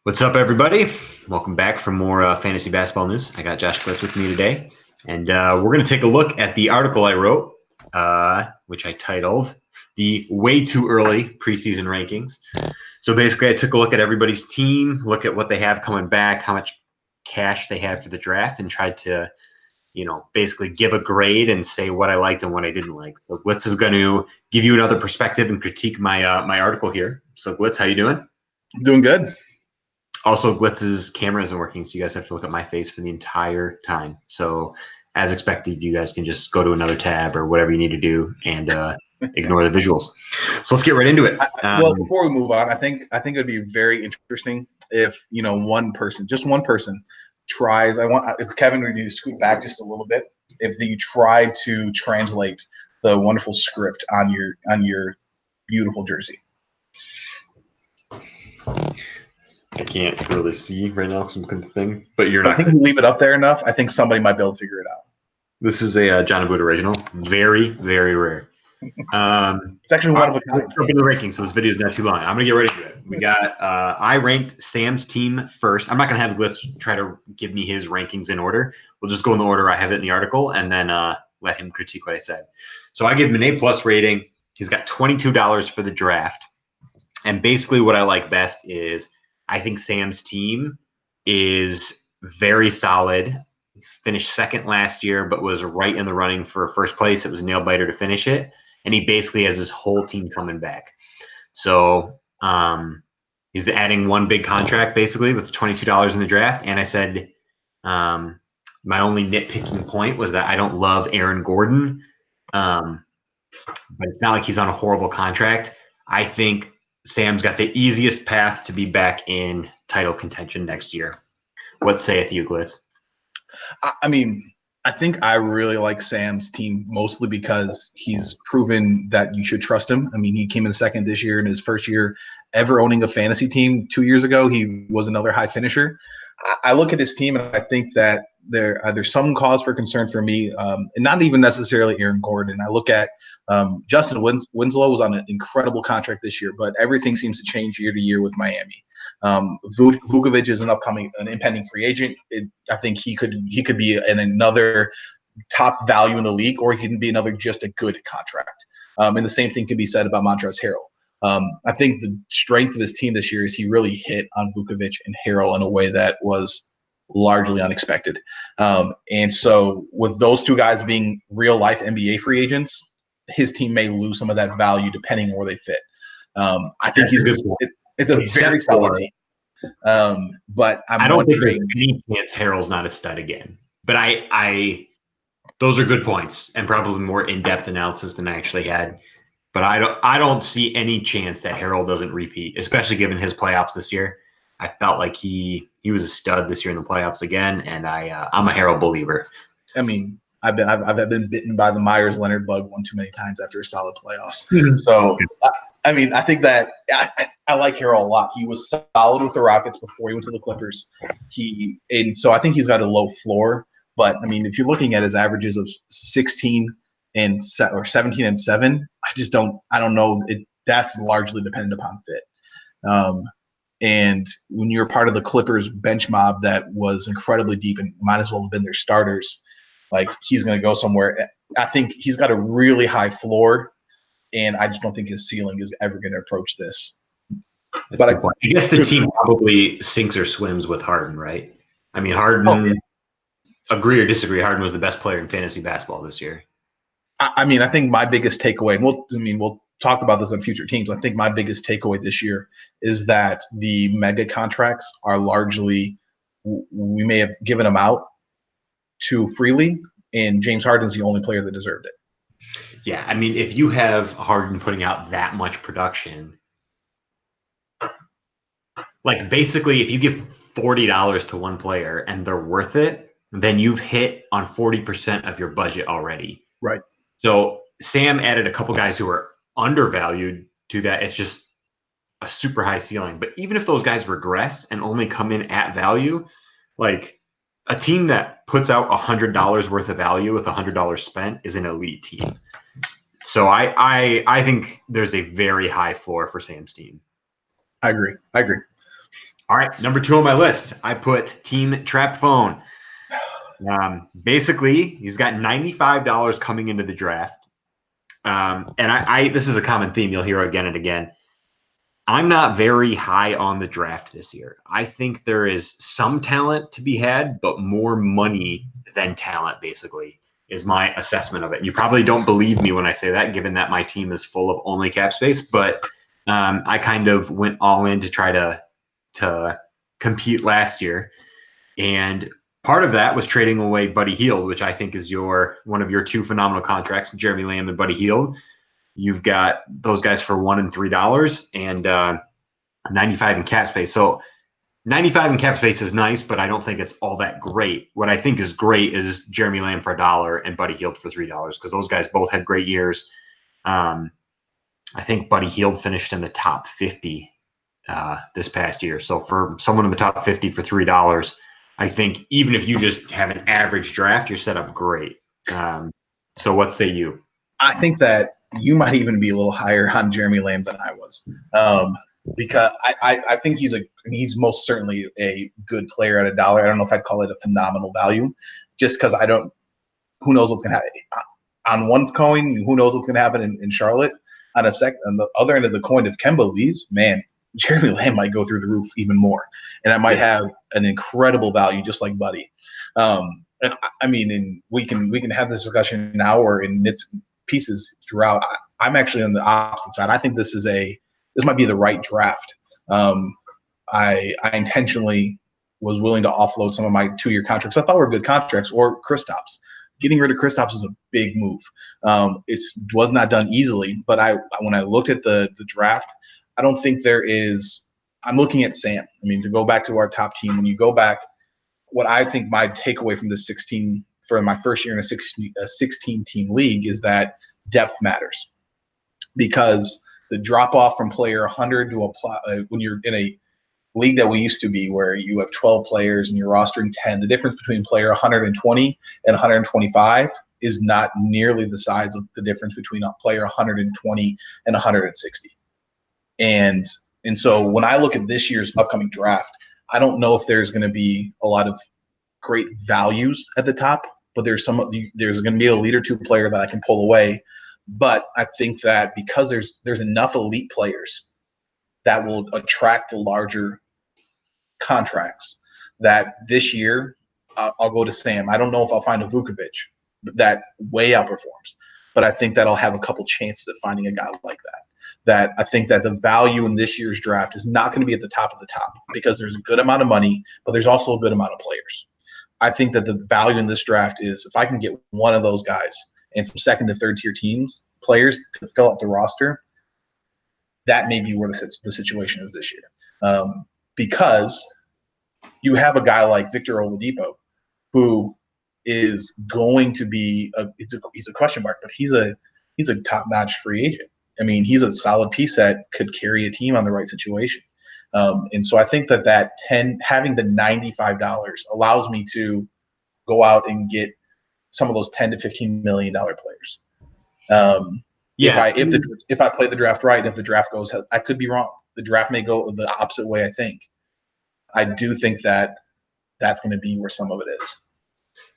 What's up, everybody? Welcome back for more fantasy basketball news. I got Josh Cliff with me today, and we're going to take a look at the article I wrote, which I titled "The Way Too Early Preseason Rankings." So basically, I took a look at everybody's team, look at what they have coming back, how much cash they had for the draft, and tried to, basically give a grade and say what I liked and what I didn't like. So Glitz is going to give you another perspective and critique my my article here. So Glitz, how you doing? I'm doing good. Also, Glitz's camera isn't working, so you guys have to look at my face for the entire time. So, as expected, you guys can just go to another tab or whatever you need to do and ignore the visuals. So let's get right into it. Well, before we move on, I think it'd be very interesting if just one person, tries. If Kevin would you scoot back just a little bit, if you try to translate the wonderful script on your beautiful jersey. I can't really see right now because I'm looking at the thing, but you're not. I think we leave it up there enough. I think somebody might be able to figure it out. This is a John Abood original. Very, very rare. It's actually one of a kind. Let's jump into the rankings, so this video is not too long. I'm going to get right into it. We got I ranked Sam's team first. I'm not going to have Glitz try to give me his rankings in order. We'll just go in the order I have it in the article and then let him critique what I said. So I give him an A+ rating. He's got $22 for the draft. And basically what I like best is I think Sam's team is very solid. He finished second last year, but was right in the running for first place. It was a nail biter to finish it. And he basically has his whole team coming back. So he's adding one big contract basically with $22 in the draft. And I said my only nitpicking point was that I don't love Aaron Gordon. But it's not like he's on a horrible contract. I think Sam's got the easiest path to be back in title contention next year. What saith you, Glitz? I mean, I think I really like Sam's team mostly because he's proven that you should trust him. I mean, he came in second this year in his first year ever owning a fantasy team. 2 years ago, he was another high finisher. I look at his team and I think that there's some cause for concern for me, and not even necessarily Aaron Gordon. I look at Justin Winslow was on an incredible contract this year, but everything seems to change year to year with Miami. Vukovic is an impending free agent. I think he could be another top value in the league, or he can be another just a good contract. And the same thing can be said about Montrezl Harrell. I think the strength of his team this year is he really hit on Vukovic and Harrell in a way that was largely unexpected. And so with those two guys being real life NBA free agents, his team may lose some of that value depending on where they fit. I think it's a very solid team. But I don't think there's any chance Harrell's not a stud again. But I those are good points and probably more in-depth analysis than I actually had. But I don't see any chance that Harrell doesn't repeat, especially given his playoffs this year. I felt like he was a stud this year in the playoffs again, and I'm a Harrell believer. I mean, I've been bitten by the Myers-Leonard bug one too many times after a solid playoffs. So I mean, I think that I like Harrell a lot. He was solid with the Rockets before he went to the Clippers. So I think he's got a low floor. But I mean, if you're looking at his averages of 16 and 17 and 7, I don't know. That's largely dependent upon fit. And when you're part of the Clippers bench mob that was incredibly deep and might as well have been their starters, like he's going to go somewhere. I think he's got a really high floor, and I just don't think his ceiling is ever going to approach this. But I guess the team probably sinks or swims with Harden, right? I mean, Harden, agree or disagree, Harden was the best player in fantasy basketball this year. I mean, I think my biggest takeaway, and we'll talk about this on future teams. I think my biggest takeaway this year is that the mega contracts are largely, we may have given them out too freely, and James Harden's the only player that deserved it. Yeah, I mean, if you have Harden putting out that much production, like basically if you give $40 to one player and they're worth it, then you've hit on 40% of your budget already. Right. So Sam added a couple guys who are undervalued to that. It's just a super high ceiling. But even if those guys regress and only come in at value, like a team that puts out $100 worth of value with $100 spent is an elite team. So I think there's a very high floor for Sam's team. I agree. All right, number 2 on my list, I put Team Trap Phone. Basically, he's got $95 coming into the draft. And I this is a common theme you'll hear again and again. I'm not very high on the draft this year. I think there is some talent to be had, but more money than talent, basically, is my assessment of it. And you probably don't believe me when I say that, given that my team is full of only cap space. But I kind of went all in to try to compete last year. And part of that was trading away Buddy Hield, which I think is one of your 2 phenomenal contracts, Jeremy Lamb and Buddy Hield. You've got those guys for $1 and $3 and 95 in cap space. So 95 in cap space is nice, but I don't think it's all that great. What I think is great is Jeremy Lamb for $1 and Buddy Hield for $3 because those guys both had great years. I think Buddy Hield finished in the top 50 this past year. So for someone in the top 50 for $3, I think even if you just have an average draft, you're set up great. So what say you? I think that you might even be a little higher on Jeremy Lamb than I was, because I think he's most certainly a good player at $1. I don't know if I'd call it a phenomenal value, just because who knows what's going to happen on one coin. Who knows what's going to happen in Charlotte on the other end of the coin. If Kemba leaves, man, Jeremy Lamb might go through the roof even more, and I might have an incredible value, just like Buddy. And I mean, and we can have this discussion now or in pieces throughout. I'm actually on the opposite side. I think this might be the right draft. I intentionally was willing to offload some of my 2-year contracts I thought were good contracts, or Kristaps. Getting rid of Kristaps is a big move. It was not done easily, but when I looked at the draft, I don't think there is. I'm looking at Sam. I mean, to go back to our top team, when you go back, what I think my takeaway from the 16 for my first year in a 16-team league is that depth matters, because the drop off from player 100 to apply when you're in a league that we used to be where you have 12 players and you're rostering 10, the difference between player 120 and 125 is not nearly the size of the difference between a player 120 and 160. And so when I look at this year's upcoming draft, I don't know if there's going to be a lot of great values at the top, but there's going to be a lead or 2 player that I can pull away. But I think that because there's enough elite players that will attract the larger contracts, that this year I'll go to Sam. I don't know if I'll find a Vukovic that way outperforms, but I think that I'll have a couple chances at finding a guy like that. That I think that the value in this year's draft is not going to be at the top of the top, because there's a good amount of money, but there's also a good amount of players. I think that the value in this draft is if I can get one of those guys and some 2nd to 3rd tier players to fill out the roster, that may be where the situation is this year. Because you have a guy like Victor Oladipo, who is going to be he's a question mark, but he's a top-notch free agent. I mean, he's a solid piece that could carry a team on the right situation. And so I think that having the $95 allows me to go out and get some of those $10 to $15 million players. If I play the draft right, and if the draft goes, I could be wrong. The draft may go the opposite way. I do think that that's going to be where some of it is.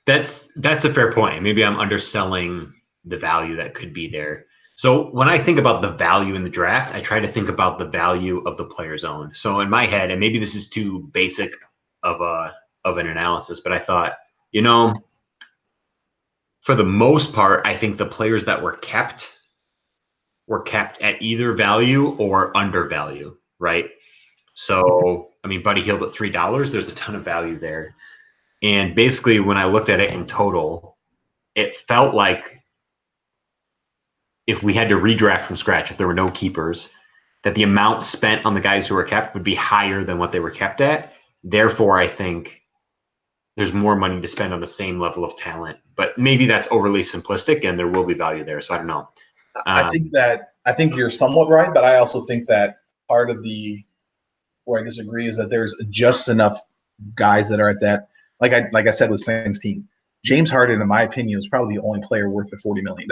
That's a fair point. Maybe I'm underselling the value that could be there. So when I think about the value in the draft, I try to think about the value of the player's own. So in my head, and maybe this is too basic of an analysis, but I thought, for the most part, I think the players that were kept at either value or undervalue, right? So, I mean, Buddy Hield at $3, there's a ton of value there. And basically, when I looked at it in total, it felt like if we had to redraft from scratch, if there were no keepers, that the amount spent on the guys who were kept would be higher than what they were kept at. Therefore, I think there's more money to spend on the same level of talent. But maybe that's overly simplistic, and there will be value there. So I don't know. I think you're somewhat right, but I also think that part of where I disagree is that there's just enough guys that are at that. Like I said with Sam's team, James Harden, in my opinion, is probably the only player worth the $40 million.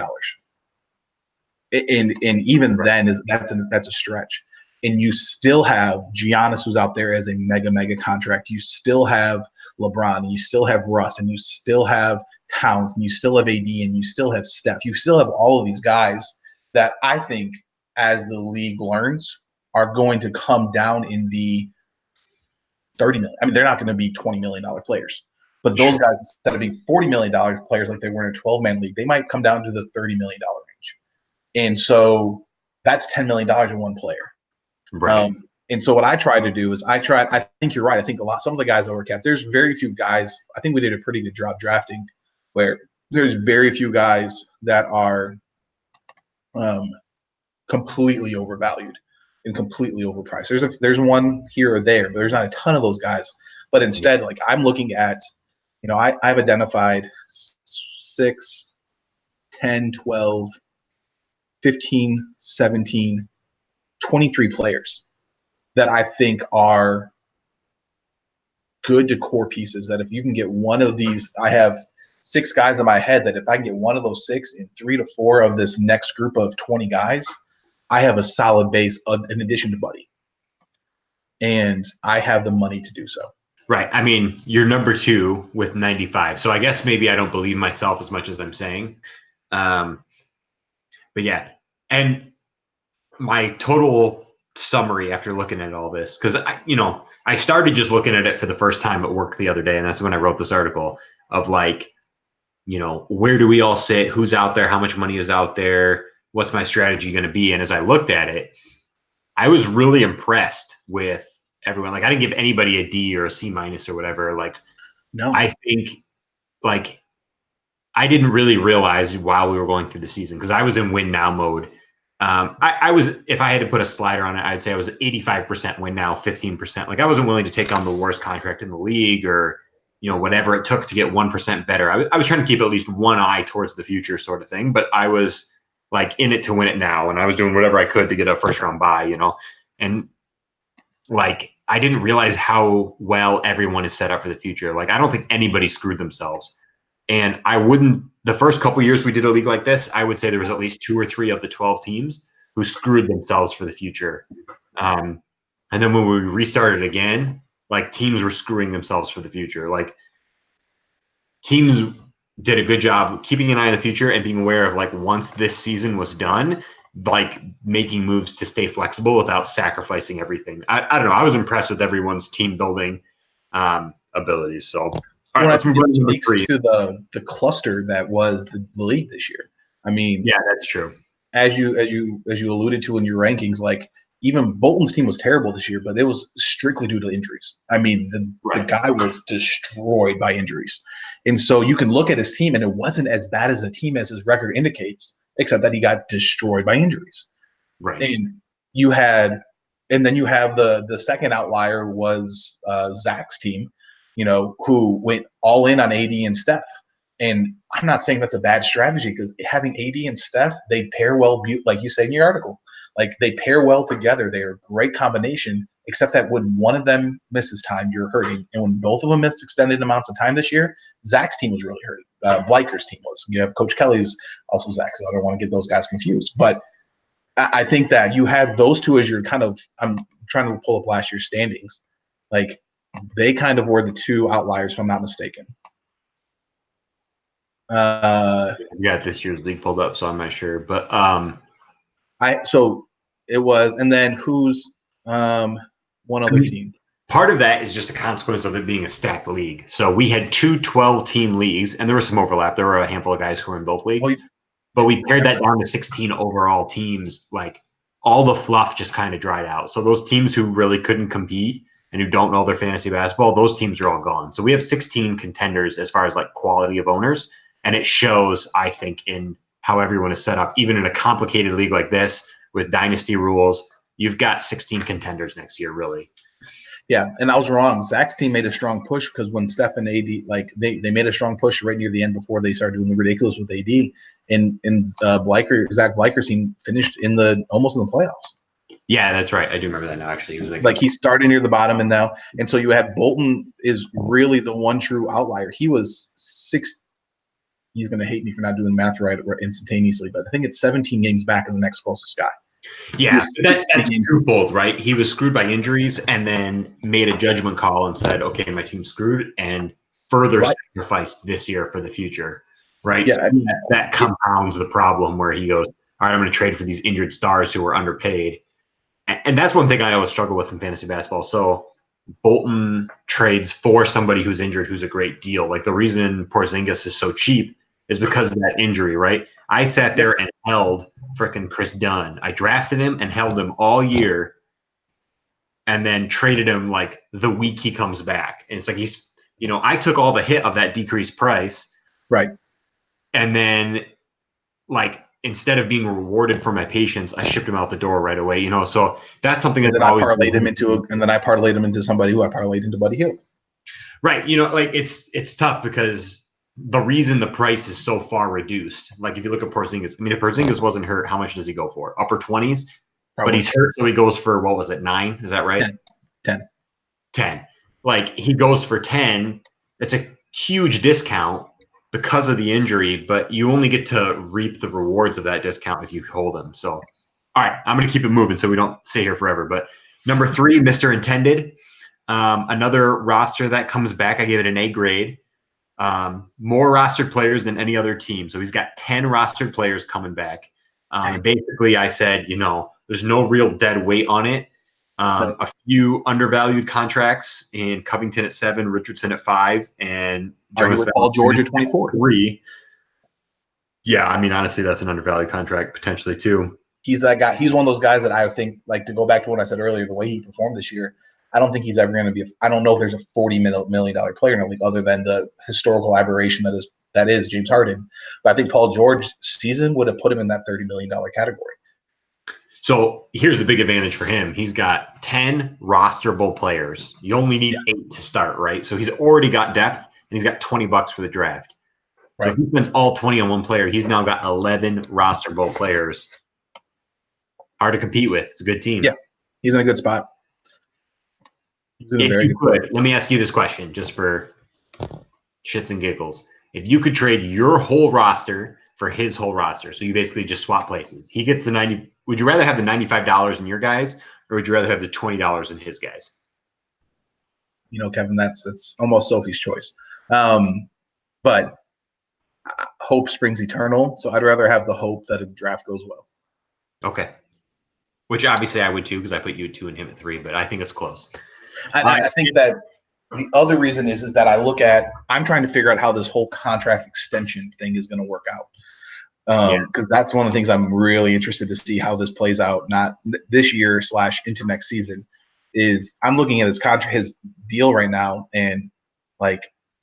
And even then that's a stretch. and you still have Giannis, who's out there as a mega contract. You still have LeBron, and you still have Russ, and you still have Towns, and you still have AD, and you still have Steph. You still have all of these guys that I think, as the league learns, are going to come down in the 30 million. I mean, they're not going to be $20 million players, but those guys, instead of being $40 million players like they were in a 12-man league, they might come down to the $30 million range. And so that's $10 million in one player. Right. And so what I try to do is I think you're right. I think some of the guys overcapped. There's very few guys. I think we did a pretty good job drafting where there's very few guys that are completely overvalued and completely overpriced. There's one here or there, but there's not a ton of those guys. But instead, like I'm looking at, I've identified 6, 10, 12, 15, 17, 23 players that I think are good to core pieces, that if you can get one of these, I have 6 guys in my head that if I can get one of those 6 and 3 to 4 of this next group of 20 guys, I have a solid base in addition to Buddy. And I have the money to do so. Right. I mean, you're number 2 with 95. So I guess maybe I don't believe myself as much as I'm saying. But yeah. And my total summary after looking at all this, because I started just looking at it for the first time at work the other day, and that's when I wrote this article of like, where do we all sit, who's out there, how much money is out there, what's my strategy going to be? And as I looked at it, I was really impressed with everyone. Like I didn't give anybody a D or a C- or whatever. Like, no, I think like I didn't really realize while we were going through the season, because I was in win now mode. I was, if I had to put a slider on it, I'd say I was 85% win now, 15%. Like I wasn't willing to take on the worst contract in the league or, whatever it took to get 1% better. I was trying to keep at least one eye towards the future sort of thing, but I was like in it to win it now. And I was doing whatever I could to get a first round bye, and like, I didn't realize how well everyone is set up for the future. Like, I don't think anybody screwed themselves. And the first couple years we did a league like this, I would say there was at least 2 or 3 of the 12 teams who screwed themselves for the future. And then when we restarted again, like teams were screwing themselves for the future. Like teams did a good job keeping an eye on the future and being aware of like once this season was done, like making moves to stay flexible without sacrificing everything. I don't know. I was impressed with everyone's team building abilities. So all right, let's move on to number 3. To the cluster that was the league this year. I mean, yeah, that's true. As you alluded to in your rankings, like even Bolton's team was terrible this year, but it was strictly due to injuries. I mean, the guy was destroyed by injuries. And so you can look at his team, and it wasn't as bad as a team as his record indicates, except that he got destroyed by injuries. Right. And then you have the second outlier was Zach's team, who went all in on AD and Steph. And I'm not saying that's a bad strategy, because having AD and Steph, they pair well, like you said in your article. Like they pair well together. They are a great combination, except that when one of them misses time, you're hurting. And when both of them missed extended amounts of time this year, Zach's team was really hurting. Bleicher's team was. You have Coach Kelly's also Zach, so I don't want to get those guys confused. But I think that you had those two as your kind of – I'm trying to pull up last year's standings. Like they kind of were the 2 outliers, if I'm not mistaken. I got this year's league pulled up, so I'm not sure. But so it was, and then who's one other team? Part of that is just a consequence of it being a stacked league. So we had 2 12-team leagues, and there was some overlap. There were a handful of guys who were in both leagues. But we pared that down to 16 overall teams. Like all the fluff just kind of dried out. So those teams who really couldn't compete and who don't know their fantasy basketball, those teams are all gone. So we have 16 contenders as far as like quality of owners. And it shows, I think, in how everyone is set up. Even in a complicated league like this with dynasty rules, you've got 16 contenders next year, really. Yeah, and I was wrong. Zach's team made a strong push because when Steph and AD, like they made a strong push right near the end before they started doing the ridiculous with AD. And Zach Bleicher's team finished almost in the playoffs. Yeah, that's right. I do remember that now. Actually, he started near the bottom and so you had Bolton is really the one true outlier. He was 6. He's going to hate me for not doing math right instantaneously, but I think it's 17 games back in the next closest guy. Yeah, that's twofold, right? He was screwed by injuries and then made a judgment call and said, okay, my team's screwed, and further sacrificed this year for the future, right? Yeah, so I mean, that compounds the problem where he goes, all right, I'm going to trade for these injured stars who were underpaid. And that's one thing I always struggle with in fantasy basketball. So Bolton trades for somebody who's injured who's a great deal. Like the reason Porzingis is so cheap is because of that injury, right? I sat there and held frickin' Chris Dunn. I drafted him and held him all year and then traded him like the week he comes back. And it's like I took all the hit of that decreased price. Right. And then like instead of being rewarded for my patience, I shipped him out the door right away, so that's something that I parlayed him into somebody who I parlayed into Buddy Hield. Right. Like it's tough because the reason the price is so far reduced, like if you look at Porzingis, I mean, if Porzingis wasn't hurt, how much does he go for? Upper 20s? Probably. But he's hurt, so he goes for, what was it, 9? Is that right? 10. Like he goes for 10. It's a huge discount because of the injury, but you only get to reap the rewards of that discount if you hold him. So, all right, I'm going to keep it moving so we don't stay here forever. But number 3, Mr. Intended. Another roster that comes back, I gave it an A grade. More rostered players than any other team. So he's got 10 rostered players coming back. Basically, I said, there's no real dead weight on it. A few undervalued contracts in Covington at 7, Richardson at 5, and Jonas Paul George at 24. 3. Yeah, I mean, honestly, that's an undervalued contract potentially too. He's that guy. He's one of those guys that I think, like, to go back to what I said earlier, the way he performed this year, I don't think he's ever going to be. I don't know if there's a $40 million player in the league other than the historical aberration that is James Harden. But I think Paul George's season would have put him in that $30 million category. So here's the big advantage for him. He's got 10 rosterable players. You only need 8 to start, right? So he's already got depth, and he's got $20 for the draft. Right. So if he spends all 20 on one player, he's now got 11 rosterable players. Hard to compete with. It's a good team. Yeah, he's in a good spot. Let me ask you this question, just for shits and giggles. If you could trade your whole roster for his whole roster, so you basically just swap places. He gets the 90. Would you rather have the $95 in your guys, or would you rather have the $20 in his guys? Kevin, that's almost Sophie's choice. But hope springs eternal, so I'd rather have the hope that a draft goes well. Okay. Which obviously I would too, because I put you at 2 and him at 3, but I think it's close. I think that the other reason is that I'm trying to figure out how this whole contract extension thing is going to work out. Because that's one of the things I'm really interested to see how this plays out, not this year / into next season. Is I'm looking at his contract, his deal right now, and like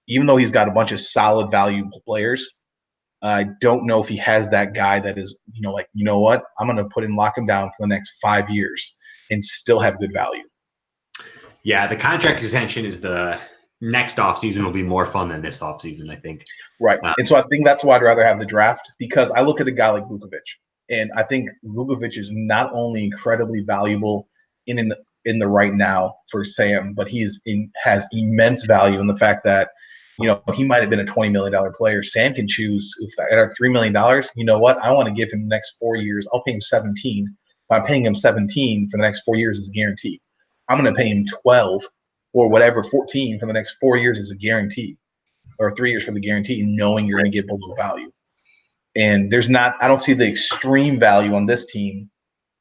even though he's got a bunch of solid valuable players, I don't know if he has that guy that is, what, I'm going to lock him down for the next 5 years and still have good value. Yeah, the contract extension is the next offseason will be more fun than this offseason, I think. Right. And so I think that's why I'd rather have the draft, because I look at a guy like Vukovic, and I think Vukovic is not only incredibly valuable in the right now for Sam, but has immense value in the fact that, he might have been a $20 million player. Sam can choose at $3 million. You know what? I want to give him the next 4 years. I'll pay him 17. If I'm paying him 17 for the next 4 years as a guarantee, I'm going to pay him 12 or whatever, 14 for the next 4 years as a guarantee, or 3 years for the guarantee, knowing you're going to get below value. And I don't see the extreme value on this team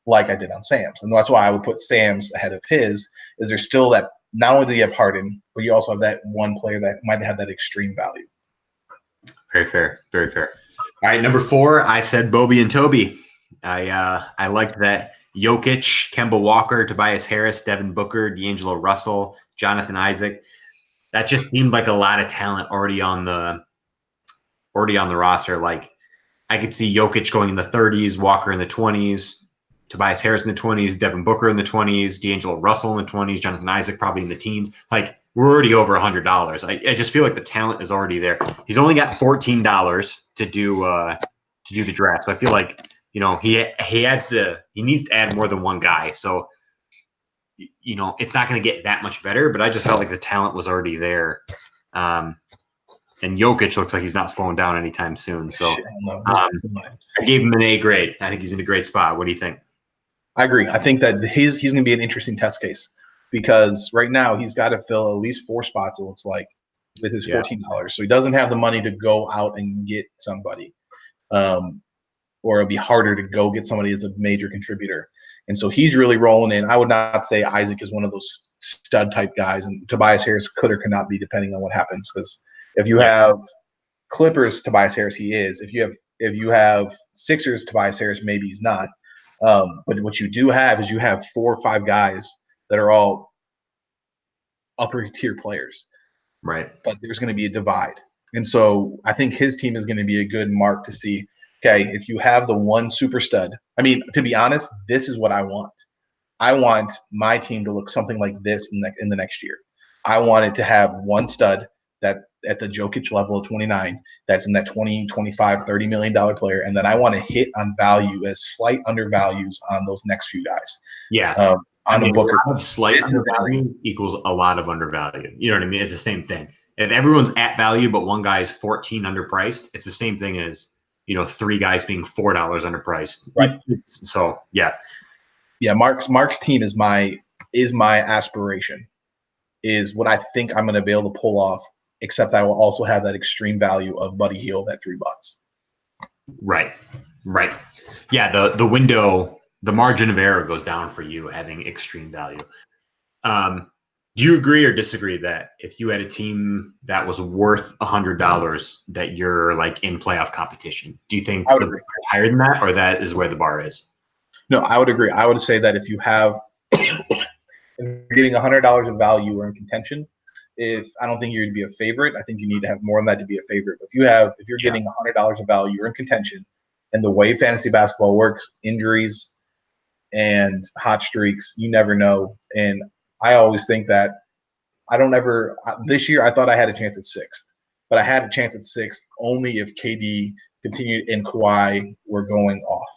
like I did on Sam's. And that's why I would put Sam's ahead of his, is there's still that, not only do you have Harden, but you also have that one player that might have that extreme value. Very fair. Very fair. All right, number 4, I said Bobby and Toby. I liked that Jokic, Kemba Walker, Tobias Harris, Devin Booker, D'Angelo Russell, Jonathan Isaac. That just seemed like a lot of talent already on the roster. Like I could see Jokic going in the 30s, Walker in the 20s, Tobias Harris in the 20s, Devin Booker in the 20s, D'Angelo Russell in the 20s, Jonathan Isaac probably in the teens. Like we're already over $100. I just feel like the talent is already there. He's only got $14 to do the draft. So I feel like he needs to add more than one guy. So it's not going to get that much better. But I just felt like the talent was already there. And Jokic looks like he's not slowing down anytime soon. So I gave him an A grade. I think he's in a great spot. What do you think? I agree. I think that he's going to be an interesting test case because right now he's got to fill at least 4 spots, it looks like, with his $14. So he doesn't have the money to go out and get somebody. Or it'll be harder to go get somebody as a major contributor. And so he's really rolling in. I would not say Isaac is one of those stud type guys, and Tobias Harris could or could not be depending on what happens. Because if you have Clippers, Tobias Harris, he is. If you have Sixers, Tobias Harris, maybe he's not. But what you do have is you have 4 or 5 guys that are all upper tier players. Right. But there's going to be a divide. And so I think his team is going to be a good mark to see, okay, if you have the one super stud, I mean, to be honest, this is what I want. I want my team to look something like this in the next year. I want it to have one stud that at the Jokic level of 29, that's in that 20, 25, $30 million player. And then I want to hit on value as slight undervalues on those next few guys. Yeah. On a Booker. Slight undervalue equals a lot of undervalue. You know what I mean? It's the same thing. If everyone's at value, but one guy's 14 underpriced, it's the same thing as, 3 guys being $4 underpriced. Right. So yeah. Yeah, Mark's team is my aspiration, is what I think I'm going to be able to pull off, except I will also have that extreme value of Buddy Hield at $3. Right. Yeah, the window, the margin of error goes down for you having extreme value. Do you agree or disagree that if you had a team that was worth $100 that you're like in playoff competition, do you think the bar is higher than that, or that is where the bar is? No, I would agree. I would say that if you have if you're getting $100 of value or in contention, I don't think you're going to be a favorite. I think you need to have more than that to be a favorite. But if you're getting $100 of value, you're in contention. And the way fantasy basketball works, injuries and hot streaks, you never know. And I always think that this year I thought I had a chance at 6th, but I had a chance at 6th only if KD continued and Kawhi were going off.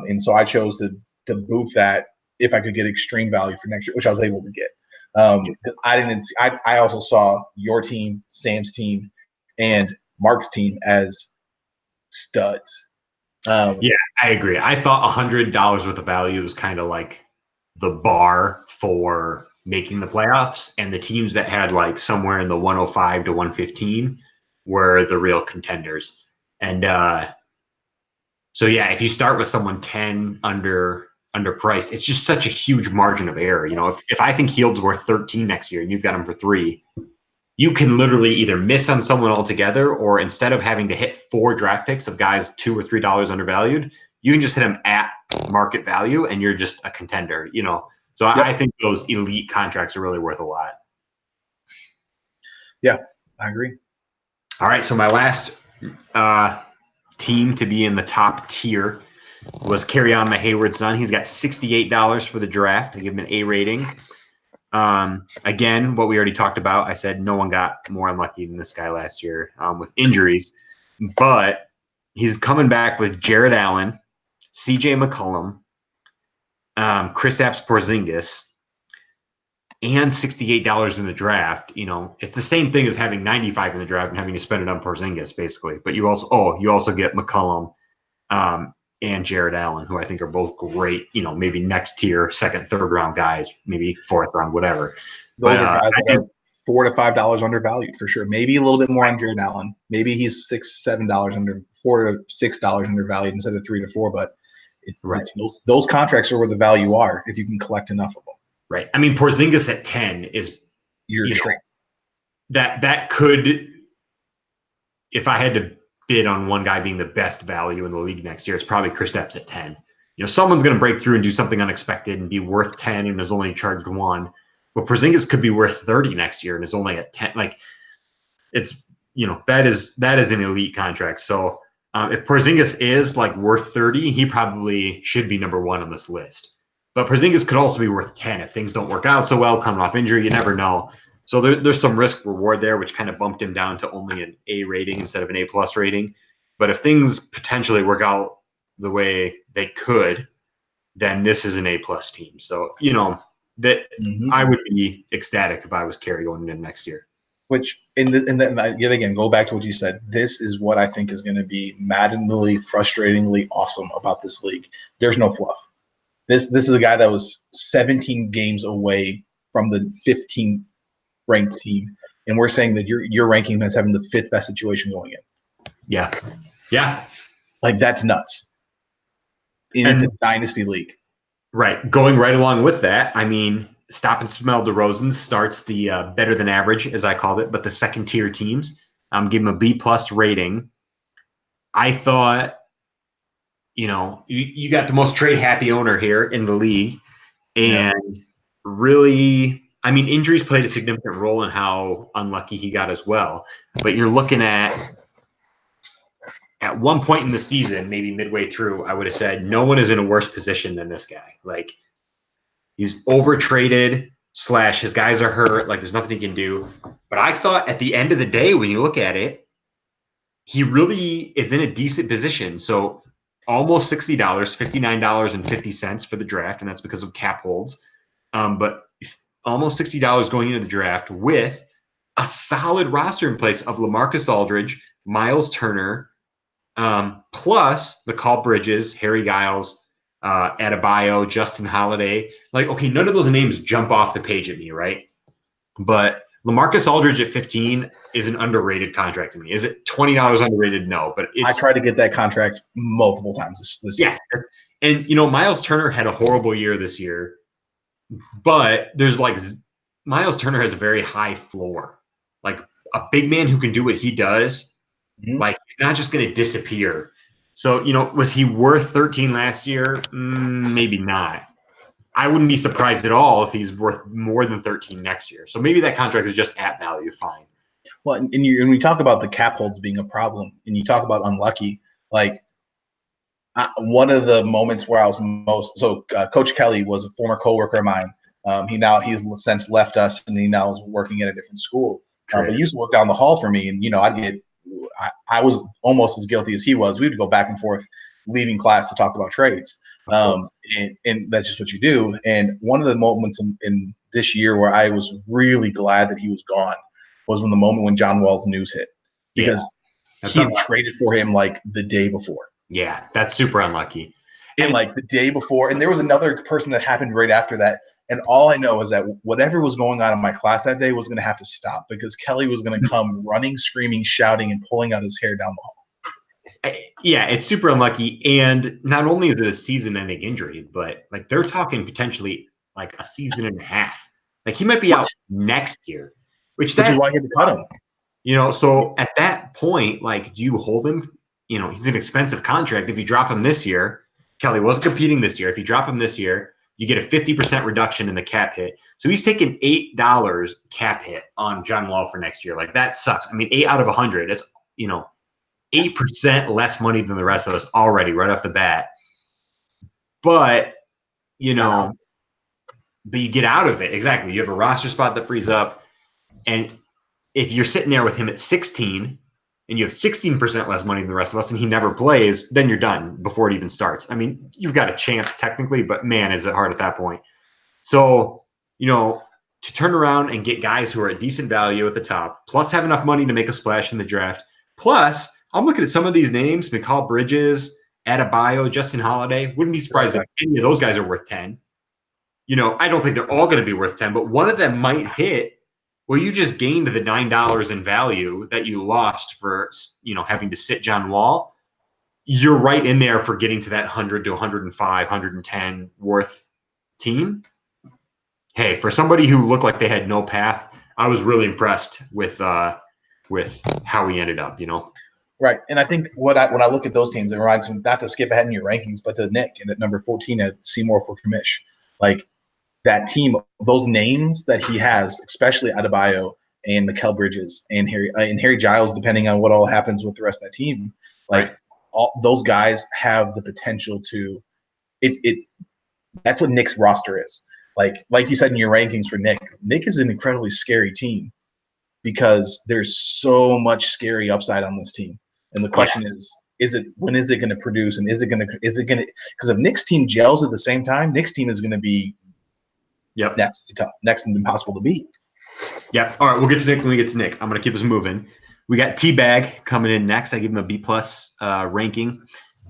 And so I chose to boof that if I could get extreme value for next year, which I was able to get. I also saw your team, Sam's team, and Mark's team as studs. Yeah, I agree. I thought $100 worth of value was kind of like the bar for making the playoffs, and the teams that had like somewhere in the 105 to 115 were the real contenders. And so yeah, if you start with someone 10 underpriced, it's just such a huge margin of error. If I think Hield's worth 13 next year and you've got him for 3, you can literally either miss on someone altogether, or instead of having to hit 4 draft picks of guys $2 or $3 undervalued, you can just hit them at market value and you're just a contender, So yep. I think those elite contracts are really worth a lot. Yeah, I agree. All right, so my last team to be in the top tier was Carry-On My Hayward Son. He's got $68 for the draft. I give him an A rating. Again, what we already talked about, I said no one got more unlucky than this guy last year with injuries, but he's coming back with Jared Allen, CJ McCollum, Kristaps Porzingis, and $68 in the draft. It's the same thing as having 95 in the draft and having to spend it on Porzingis, basically. But you also get McCollum and Jared Allen, who I think are both great, maybe next tier, 2nd, 3rd round guys, maybe 4th round, whatever. Those are guys that are $4 to $5 undervalued for sure. Maybe a little bit more on Jared Allen. Maybe he's $6-7 $4 to $6 undervalued instead of $3 to $4. But it's those contracts are where the value are if you can collect enough of them. Right. I mean, Porzingis at 10 is that could, if I had to bid on one guy being the best value in the league next year, it's probably Kristaps at 10. Someone's going to break through and do something unexpected and be worth 10 and is only charged 1. But Porzingis could be worth 30 next year and is only at 10. Like, it's that is an elite contract. So if Porzingis is like worth 30, he probably should be number 1 on this list. But Porzingis could also be worth 10 if things don't work out so well, coming off injury. You never know. So there's some risk reward there, which kind of bumped him down to only an A rating instead of an A+ rating. But if things potentially work out the way they could, then this is an A+ team. So that I would be ecstatic if I was Carey going into next year. Which yet again, go back to what you said. This is what I think is going to be maddeningly, frustratingly awesome about this league. There's no fluff. This is a guy that was 17 games away from the 15th ranked team, and we're saying that you're ranking him as having the 5th best situation going in. Yeah. Yeah. Like, that's nuts. And it's a dynasty league. Right. Going right along with that, I mean, Stop and Smell DeRozan starts the better than average, as I called it, but the second tier teams. I'm giving him a B+ rating. I thought, you got the most trade happy owner here in the league. And really, I mean, injuries played a significant role in how unlucky he got as well. But you're looking at one point in the season, maybe midway through, I would have said no one is in a worse position than this guy. Like, he's over traded / his guys are hurt. Like, there's nothing he can do. But I thought at the end of the day, when you look at it, he really is in a decent position. So almost $60, $59.50 for the draft, and that's because of cap holds. But almost $60 going into the draft with a solid roster in place of LaMarcus Aldridge, Miles Turner, plus the Call Bridges, Harry Giles, Adebayo, Justin Holiday. Like, okay, none of those names jump off the page at me, right? But LaMarcus Aldridge at 15 is an underrated contract to me. Is it $20 underrated? No, but I tried to get that contract multiple times this season. And Miles Turner had a horrible year this year, but there's Miles Turner has a very high floor. Like, a big man who can do what he does, like, he's not just going to disappear. So, was he worth 13 last year? Maybe not. I wouldn't be surprised at all if he's worth more than 13 next year. So maybe that contract is just at value. Fine. Well, and we talk about the cap holds being a problem, and you talk about unlucky. Like, one of the moments where I was most Coach Kelly was a former coworker of mine. He's since left us, and he now is working at a different school. But he used to work down the hall for me, and I was almost as guilty as he was. We would go back and forth, leaving class to talk about trades. And that's just what you do. And one of the moments in this year where I was really glad that he was gone was when the moment when John Wall's news hit, because he had traded for him like the day before. Yeah, that's super unlucky. And like the day before, and there was another person that happened right after that. And all I know is that whatever was going on in my class that day was going to have to stop, because Kelly was going to come running, screaming, shouting, and pulling out his hair down the hall. Yeah, it's super unlucky. And not only is it a season-ending injury, but like, they're talking potentially like a season and a half. Like, he might be out next year, which is why you had to cut him. So at that point, like, do you hold him? He's an expensive contract. If you drop him this year, Kelly wasn't competing this year. If you drop him this year, you get a 50% reduction in the cap hit. So he's taking $8 cap hit on John Wall for next year. Like, that sucks. I mean, 8 out of 100. It's 8% less money than the rest of us already right off the bat. But but you get out of it. Exactly. You have a roster spot that frees up, and if you're sitting there with him at 16 and you have 16% less money than the rest of us and he never plays, then you're done before it even starts. I mean, you've got a chance technically, but man, is it hard at that point. So, to turn around and get guys who are at decent value at the top, plus have enough money to make a splash in the draft, plus I'm looking at some of these names, McCall Bridges, Adebayo, Justin Holiday. Wouldn't be surprised if any of those guys are worth 10. I don't think they're all going to be worth 10, but one of them might hit. Well, you just gained the $9 in value that you lost for, having to sit John Wall. You're right in there for getting to that 100 to 105, 110 worth team. Hey, for somebody who looked like they had no path, I was really impressed with how he ended up, Right. And I think when I look at those teams, it reminds me, not to skip ahead in your rankings, but to Nick and at number 14 at Seymour for Commish. Like, that team, those names that he has, especially Adebayo and Mikal Bridges and Harry Giles, depending on what all happens with the rest of that team, like, all those guys have the potential to that's what Nick's roster is. Like you said in your rankings for Nick is an incredibly scary team because there's so much scary upside on this team. And the question is when is it going to produce, and is it going to because if Nick's team gels at the same time, Nick's team is going to be next and impossible to beat. Yep. All right, we'll get to Nick when we get to Nick. I'm going to keep us moving. We got T-Bag coming in next. I give him a B+ ranking,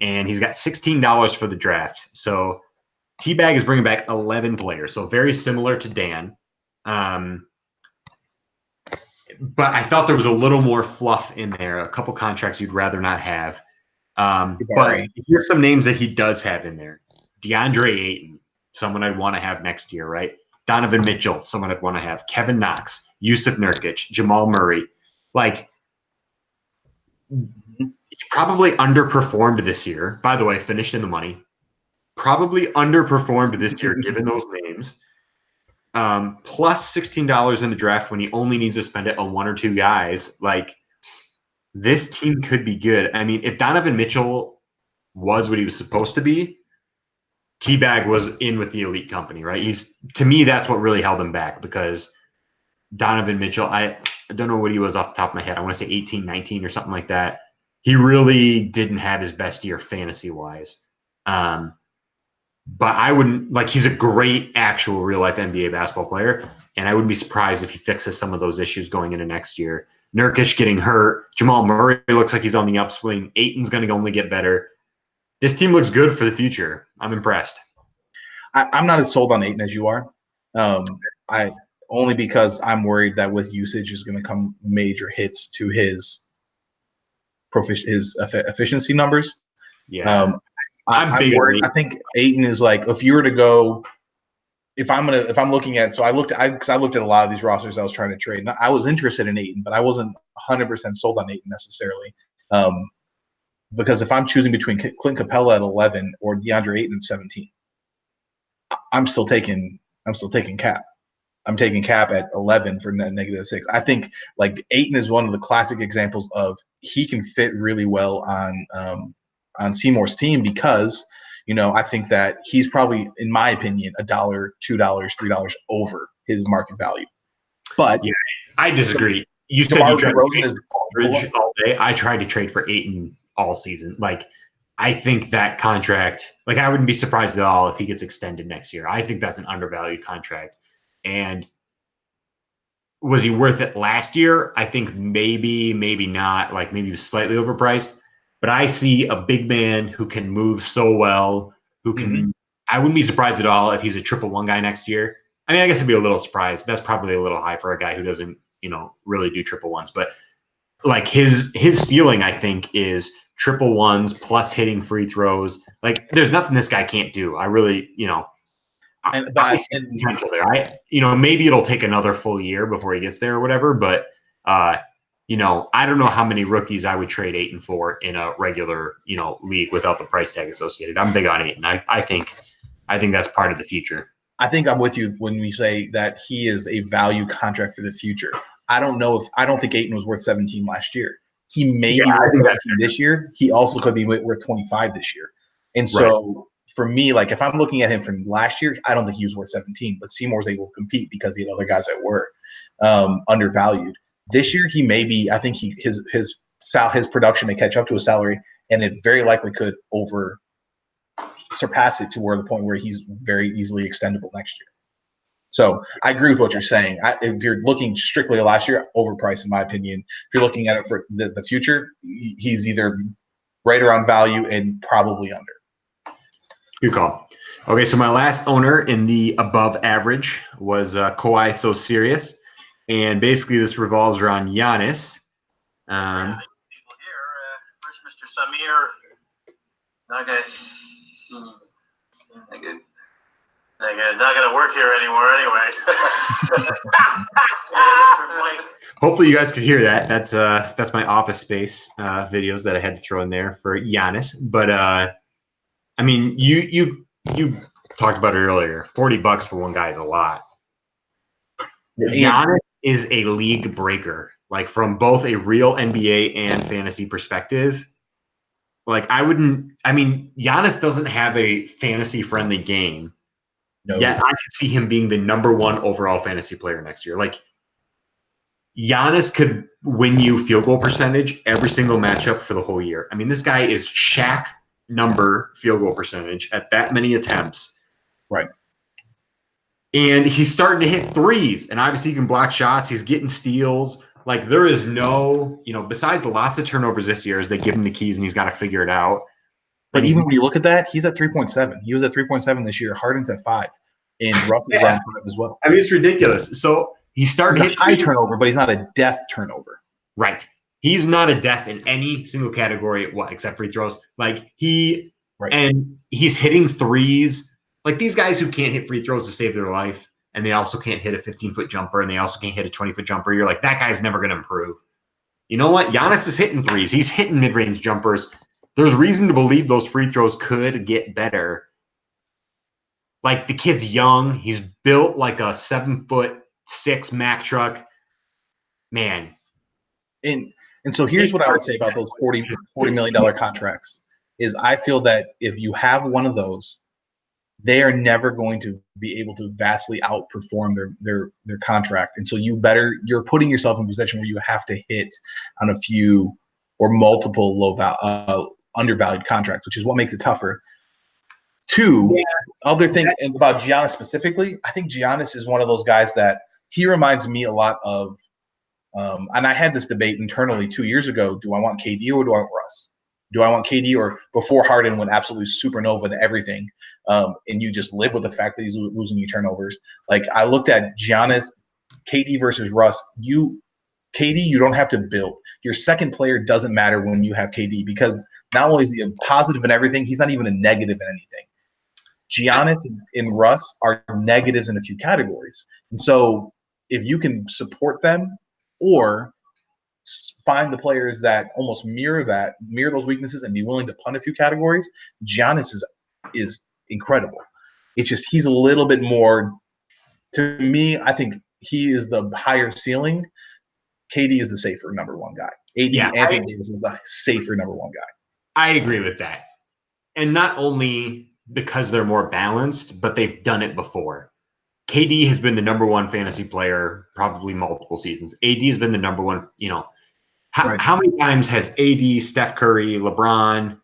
and he's got $16 for the draft. So T-Bag is bringing back 11 players, so very similar to Dan. But I thought there was a little more fluff in there, a couple contracts you'd rather not have. But here's some names that he does have in there. DeAndre Ayton, someone I'd want to have next year, right? Donovan Mitchell, someone I'd want to have. Kevin Knox, Yusuf Nurkic, Jamal Murray. Like, he probably underperformed this year. By the way, finished in the money. Probably underperformed this year, given those names. Plus $16 in the draft when he only needs to spend it on one or two guys. Like, this team could be good. I mean, if Donovan Mitchell was what he was supposed to be, T-Bag was in with the elite company, right? To me, that's what really held him back, because Donovan Mitchell, I don't know what he was off the top of my head. I want to say 18, 19 or something like that. He really didn't have his best year fantasy-wise. But I wouldn't, like, he's a great actual real-life NBA basketball player, and I wouldn't be surprised if he fixes some of those issues going into next year. Nurkic getting hurt. Jamal Murray looks like he's on the upswing. Ayton's going to only get better. This team looks good for the future. I'm impressed. I'm not as sold on Ayton as you are. Only because I'm worried that with usage is going to come major hits to his efficiency numbers. Yeah. I'm worried. I think Ayton is like, if you were to go, if I'm looking at, so I looked at a lot of these rosters I was trying to trade. And I was interested in Ayton, but I wasn't 100% sold on Ayton necessarily. Because if I'm choosing between Clint Capella at 11 or DeAndre Ayton at 17, I'm still taking Cap. I'm taking Cap at 11 for -6. I think like Ayton is one of the classic examples of he can fit really well on Seymour's team, because I think that he's probably, in my opinion, $1, $2, $3 over his market value. But yeah, I disagree. You said you tried to trade for Aldridge all day. I tried to trade for Ayton all season. Like, I think that contract, like, I wouldn't be surprised at all if he gets extended next year. I think that's an undervalued contract. And was he worth it last year? I think maybe not. Like, maybe he was slightly overpriced. But I see a big man who can move so well, who can I wouldn't be surprised at all if he's a 111 guy next year. I mean, I guess I'd be a little surprised. That's probably a little high for a guy who doesn't, really do 111s. But like his ceiling, I think, is 111s plus hitting free throws. Like, there's nothing this guy can't do. I really, I see potential there. Maybe it'll take another full year before he gets there or whatever. But I don't know how many rookies I would trade Ayton for in a regular, league without the price tag associated. I'm big on Ayton. I think that's part of the future. I think I'm with you when we say that he is a value contract for the future. I don't think Ayton was worth 17 last year. He may be worth 17 this year. He also could be worth 25 this year. And so for me, like, if I'm looking at him from last year, I don't think he was worth 17, but Seymour's able to compete because he had other guys that were undervalued. This year, he may be. I think his production may catch up to his salary, and it very likely could surpass it to where the point where he's very easily extendable next year. So I agree with what you're saying. If you're looking strictly at last year, overpriced in my opinion. If you're looking at it for the future, he's either right around value and probably under. Good call. Okay, so my last owner in the above average was Kawhi So Serious. And basically, this revolves around Giannis. People here. First, Mr. Samir. Okay. Not gonna work here anymore anyway. Hopefully, you guys could hear that. That's my Office Space videos that I had to throw in there for Giannis. But I mean, you talked about it earlier. $40 for one guy is a lot. Giannis is a league breaker, like, from both a real NBA and fantasy perspective. Like, Giannis doesn't have a fantasy friendly game. No. Yet I could see him being the #1 overall fantasy player next year. Like, Giannis could win you field goal percentage every single matchup for the whole year. I mean, this guy is Shaq number field goal percentage at that many attempts. Right. And he's starting to hit threes, and obviously he can block shots. He's getting steals. Like, there is no, besides lots of turnovers this year as they give him the keys and he's got to figure it out. But even when you look at that, he's at 3.7. He was at 3.7 this year. Harden's at 5. And Russ is around 5 as well. I mean, it's ridiculous. So he's starting to hit high turnover, but he's not a death turnover. Right. He's not a death in any single category except free throws. Like and he's hitting threes. Like these guys who can't hit free throws to save their life, and they also can't hit a 15-foot jumper, and they also can't hit a 20-foot jumper. You're like, that guy's never going to improve. You know what? Giannis is hitting threes. He's hitting mid-range jumpers. There's reason to believe those free throws could get better. Like the kid's young. He's built like a 7'6" Mack truck. Man. And so here's what I would say about those $40 million contracts is I feel that if you have one of those, they are never going to be able to vastly outperform their contract. And so you're putting yourself in a position where you have to hit on a few or multiple undervalued contracts, which is what makes it tougher. Two, other thing about Giannis specifically, I think Giannis is one of those guys that he reminds me a lot of, and I had this debate internally 2 years ago. Do I want KD or do I want Russ? Do I want KD or before Harden went absolutely supernova to everything, and you just live with the fact that he's losing you turnovers? Like I looked at Giannis, KD versus Russ. KD, you don't have to build. Your second player doesn't matter when you have KD because not only is he a positive in everything, he's not even a negative in anything. Giannis and Russ are negatives in a few categories. And so if you can support them or find the players that almost mirror those weaknesses and be willing to punt a few categories, Giannis is incredible. It's just he's a little bit more, to me, I think he is the higher ceiling. KD is the safer number one guy. Anthony Davis is the safer number one guy. I agree with that. And not only because they're more balanced, but they've done it before. KD has been the number one fantasy player probably multiple seasons. AD has been the number one, How many times has AD, Steph Curry, LeBron,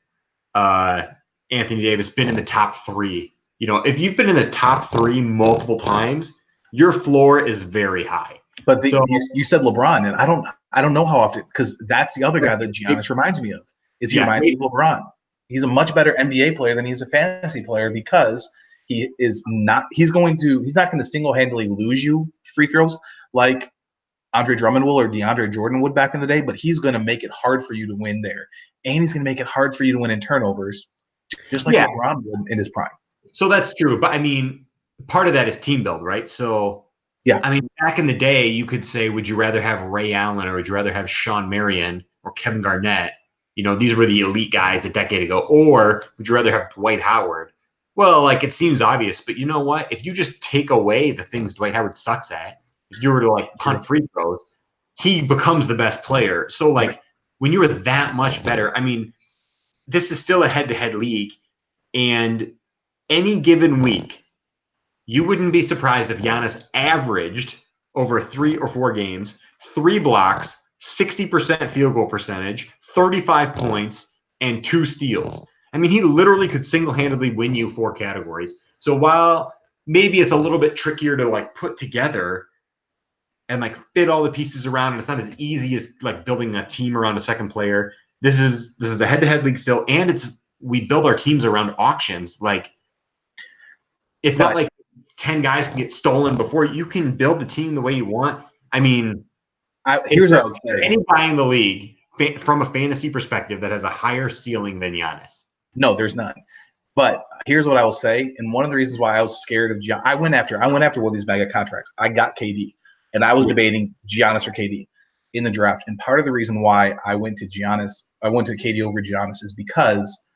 Anthony Davis been in the top 3? If you've been in the top 3 multiple times, your floor is very high. But you said LeBron, and I don't know how often, because that's the other guy that Giannis reminds me of. He reminds me of LeBron. He's a much better NBA player than he's a fantasy player because he's not going to single-handedly lose you free throws like Andre Drummond will or DeAndre Jordan would back in the day, but he's going to make it hard for you to win there. And he's going to make it hard for you to win in turnovers, just like LeBron would in his prime. So that's true. But, I mean, part of that is team build, right? So, I mean, back in the day, you could say, would you rather have Ray Allen or would you rather have Sean Marion or Kevin Garnett? These were the elite guys a decade ago. Or would you rather have Dwight Howard? Well, it seems obvious, but you know what? If you just take away the things Dwight Howard sucks at, if you were to punt free throws, he becomes the best player. So when you were that much better, I mean, this is still a head-to-head league, and any given week, you wouldn't be surprised if Giannis averaged over 3 or 4 games, 3 blocks, 60% field goal percentage, 35 points, and 2 steals. I mean, he literally could single-handedly win you 4 categories. So while maybe it's a little bit trickier to put together and fit all the pieces around, and it's not as easy as building a team around a second player. This is a head-to-head league still, and we build our teams around auctions. It's not like 10 guys can get stolen before you can build the team the way you want. I mean, here's what I would say: any guy in the league from a fantasy perspective that has a higher ceiling than Giannis. No, there's none. But here's what I will say, and one of the reasons why I was scared of Giannis, I went after one of these mega contracts. I got KD. And I was debating Giannis or KD in the draft. And part of the reason why I went to KD over Giannis is because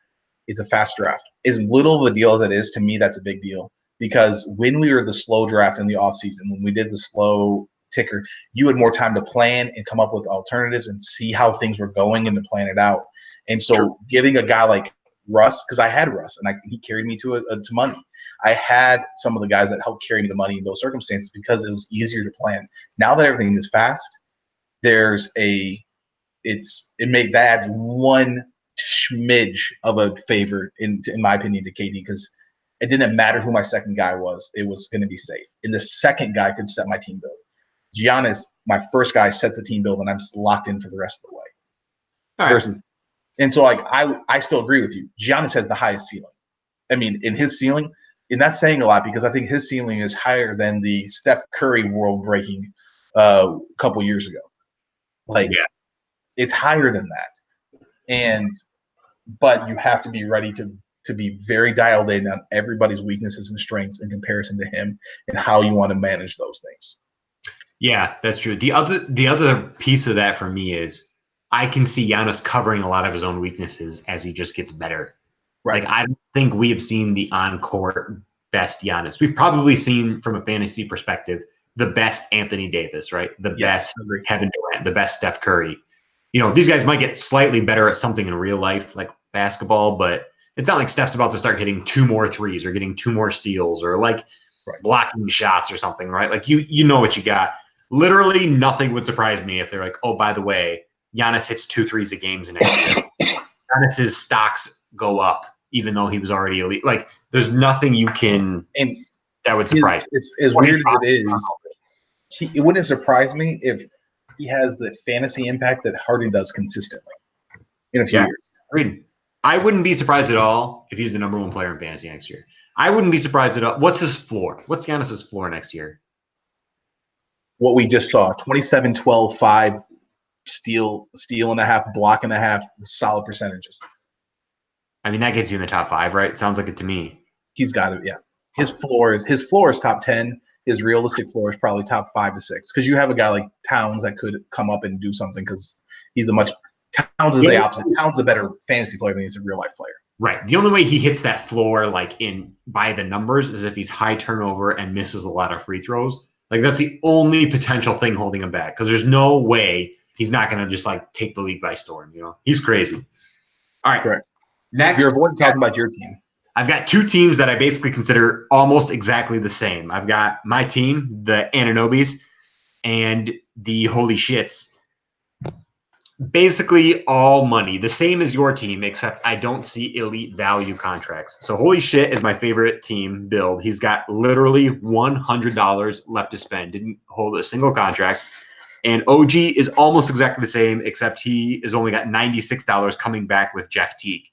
it's a fast draft. As little of a deal as it is, to me, that's a big deal. Because when we were the slow draft in the offseason, when we did the slow ticker, you had more time to plan and come up with alternatives and see how things were going and to plan it out. And so giving a guy like Russ, because I had Russ, and he carried me to money. I had some of the guys that helped carry me the money in those circumstances because it was easier to plan. Now that everything is fast, it adds one smidge of a favor in my opinion to KD because it didn't matter who my second guy was; it was going to be safe. And the second guy could set my team build. Giannis, my first guy, sets the team build, and I'm just locked in for the rest of the way. All right. And so, like, I still agree with you. Giannis has the highest ceiling. I mean, in his ceiling, and that's saying a lot because I think his ceiling is higher than the Steph Curry world breaking couple years ago. Like, it's higher than that. But you have to be ready to be very dialed in on everybody's weaknesses and strengths in comparison to him and how you want to manage those things. Yeah, that's true. The other piece of that for me is I can see Giannis covering a lot of his own weaknesses as he just gets better. Right. Like, I don't think we have seen the on-court best Giannis. We've probably seen, from a fantasy perspective, the best Anthony Davis, right? The best Kevin Durant, the best Steph Curry. You know, these guys might get slightly better at something in real life, like basketball, but it's not like Steph's about to start hitting 2 more threes or getting 2 more steals or like blocking shots or something, right? Like, you know what you got. Literally nothing would surprise me if they're like, oh, by the way, Giannis hits 2 threes a game next year. Giannis's stocks go up, even though he was already elite. Like, there's nothing you can that would surprise me. It's as weird as it is. It wouldn't surprise me if he has the fantasy impact that Harden does consistently in a few years. Agreed. I wouldn't be surprised at all if he's the number 1 player in fantasy next year. I wouldn't be surprised at all. What's his floor? What's Giannis's floor next year? What we just saw, 27, 12, 5, steal and a half, block and a half, solid percentages. I mean, that gets you in the top 5, right? Sounds like it to me. He's got it, yeah. His floor is top 10. His realistic floor is probably top 5 to 6. Because you have a guy like Towns that could come up and do something because he's Towns is the opposite. Towns is a better fantasy player than he's a real life player. Right. The only way he hits that floor, like by the numbers, is if he's high turnover and misses a lot of free throws. Like, that's the only potential thing holding him back, because there's no way he's not going to just like take the league by storm. You know, he's crazy. All right. Correct. Next, you're avoiding talking about your team. I've got 2 teams that I basically consider almost exactly the same. I've got my team, the Ananobis, and the Holy Shits. Basically all money, the same as your team, except I don't see elite value contracts. So Holy Shit is my favorite team build. He's got literally $100 left to spend. Didn't hold a single contract. And OG is almost exactly the same, except he has only got $96 coming back with Jeff Teague.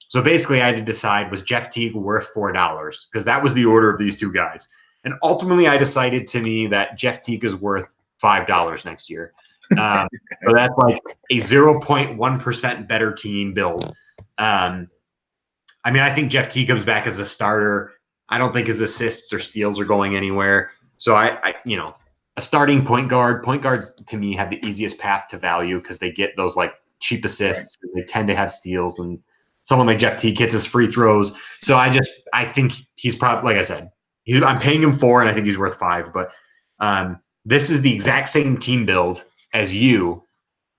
So basically I had to decide, was Jeff Teague worth $4? Because that was the order of these 2 guys. And ultimately I decided to me that Jeff Teague is worth $5 next year. So that's like a 0.1% better team build. I mean, I think Jeff Teague comes back as a starter. I don't think his assists or steals are going anywhere. So I a starting point guards to me have the easiest path to value because they get those like cheap assists. Right. They tend to have steals, and someone like Jeff Teague gets his free throws. So I think he's probably, like I said, I'm paying him 4 and I think he's worth 5. But this is the exact same team build as you,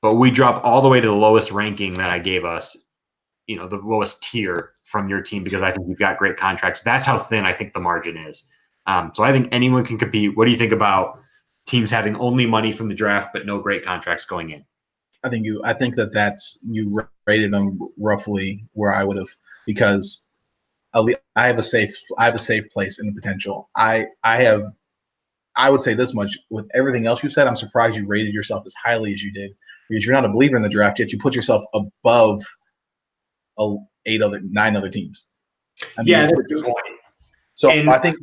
but we drop all the way to the lowest ranking that I gave us, the lowest tier from your team, because I think you've got great contracts. That's how thin I think the margin is. So I think anyone can compete. What do you think about teams having only money from the draft but no great contracts going in? I think that's you rated them roughly where I would have, because I have a safe place in the potential. I would say this much: with everything else you said, I'm surprised you rated yourself as highly as you did, because you're not a believer in the draft, yet you put yourself above 9 other teams. I mean, yeah, that's a point. So I think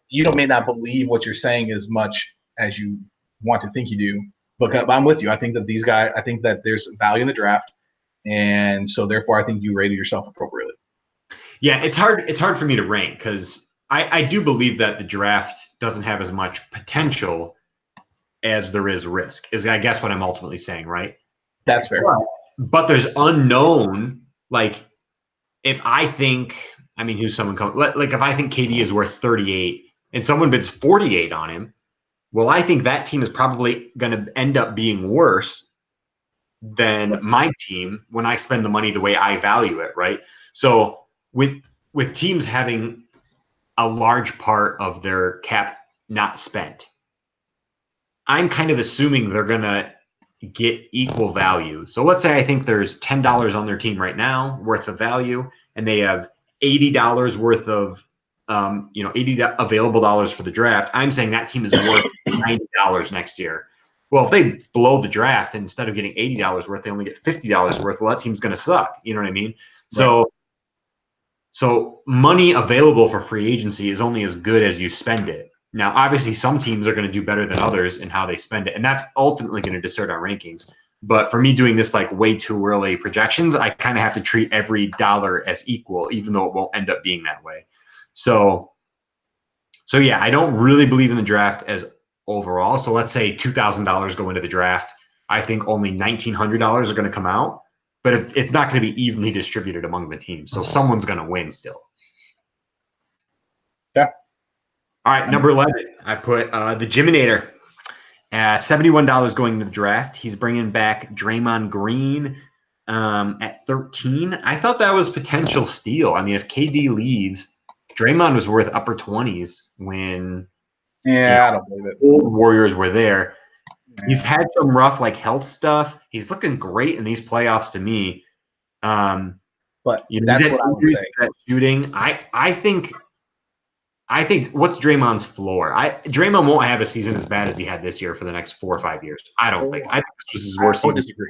you may not believe what you're saying as much as you want to think you do, but I'm with you. I think that these guys, I think that there's value in the draft, and so therefore I think you rated yourself appropriately. Yeah, it's hard for me to rank, because I do believe that the draft doesn't have as much potential as there is risk, is I guess what I'm ultimately saying, right? That's fair. But there's unknown, like, if I think, who's someone coming? Like, if I think KD is worth 38 and someone bids 48 on him, well, I think that team is probably going to end up being worse than my team when I spend the money the way I value it, right? So with teams having a large part of their cap not spent, I'm kind of assuming they're going to get equal value. So let's say I think there's $10 on their team right now worth of value, and they have $80 worth of, 80 available dollars for the draft. I'm saying that team is worth $90 next year. Well, if they blow the draft and instead of getting $80 worth, they only get $50 worth, well, that team's going to suck. You know what I mean? Right. So money available for free agency is only as good as you spend it. Now, obviously, some teams are going to do better than others in how they spend it, and that's ultimately going to distort our rankings. But for me doing this like way too early projections, I kind of have to treat every dollar as equal, even though it won't end up being that way. So yeah, I don't really believe in the draft as overall. So let's say $2,000 go into the draft. I think only $1,900 are going to come out, but it's not going to be evenly distributed among the teams. So someone's going to win still. Yeah. All right, number 11, I put the Jiminator. $71 going into the draft. He's bringing back Draymond Green at 13. I thought that was potential steal. I mean, if KD leaves, Draymond was worth upper 20s when I don't believe it. old Warriors were there. Yeah. He's had some rough health stuff. He's looking great in these playoffs to me. But that's what I would say. That shooting, I think what's Draymond's floor? Draymond won't have a season as bad as he had this year for the next 4 or 5 years. I don't think. I think this was his worst season. Disagree.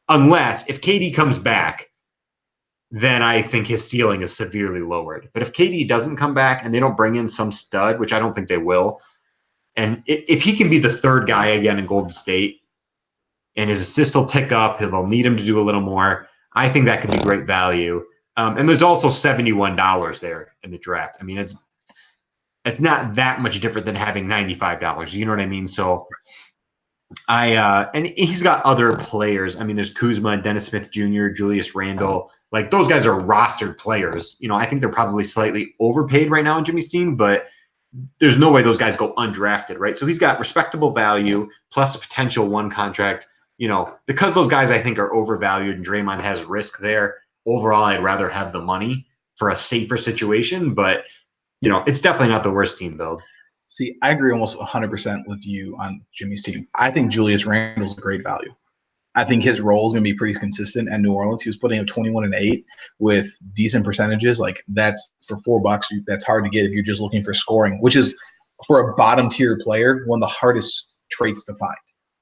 Unless if KD comes back, then I think his ceiling is severely lowered. But if KD doesn't come back and they don't bring in some stud, which I don't think they will, and if he can be the third guy again in Golden State and his assists will tick up, they'll need him to do a little more, I think that could be great value. And there's also $71 there in the draft. I mean, it's not that much different than having $95. You know what I mean? So and he's got other players. I mean, there's Kuzma, Dennis Smith Jr., Julius Randle. Like those guys are rostered players. I think they're probably slightly overpaid right now in Jimmy's team, but there's no way those guys go undrafted, right? So he's got respectable value plus a potential one contract. Because those guys I think are overvalued and Draymond has risk there. Overall, I'd rather have the money for a safer situation, but it's definitely not the worst team build. See, I agree almost 100% with you on Jimmy's team. I think Julius Randle's a great value. I think his role is going to be pretty consistent at New Orleans. He was putting up 21 and 8 with decent percentages. Like that's for $4. That's hard to get if you're just looking for scoring, which is for a bottom tier player, one of the hardest traits to find.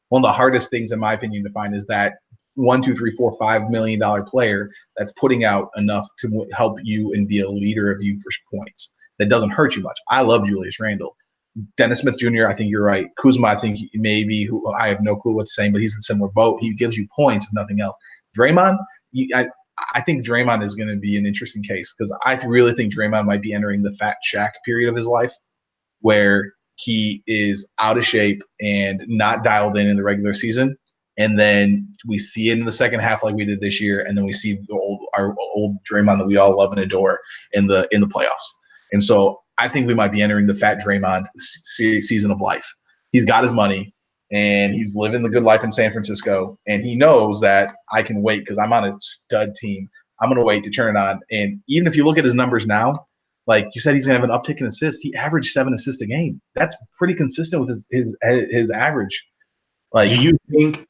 One of the hardest things, in my opinion, to find is that $1, $2, $3, $4, $5 million player that's putting out enough to help you and be a leader of you for points. That doesn't hurt you much. I love Julius Randle. Dennis Smith Jr., I think you're right. Kuzma, I think maybe, who I have no clue what to say, but he's in a similar boat. He gives you points, if nothing else. Draymond, I think Draymond is going to be an interesting case because I really think Draymond might be entering the fat Shaq period of his life where he is out of shape and not dialed in the regular season. And then we see it in the second half like we did this year, and then we see our old Draymond that we all love and adore in the playoffs. And so I think we might be entering the fat Draymond season of life. He's got his money, and he's living the good life in San Francisco, and he knows that I can wait because I'm on a stud team. I'm going to wait to turn it on. And even if you look at his numbers now, like you said, he's going to have an uptick in assists. He averaged 7 assists a game. That's pretty consistent with his average. Like, do you think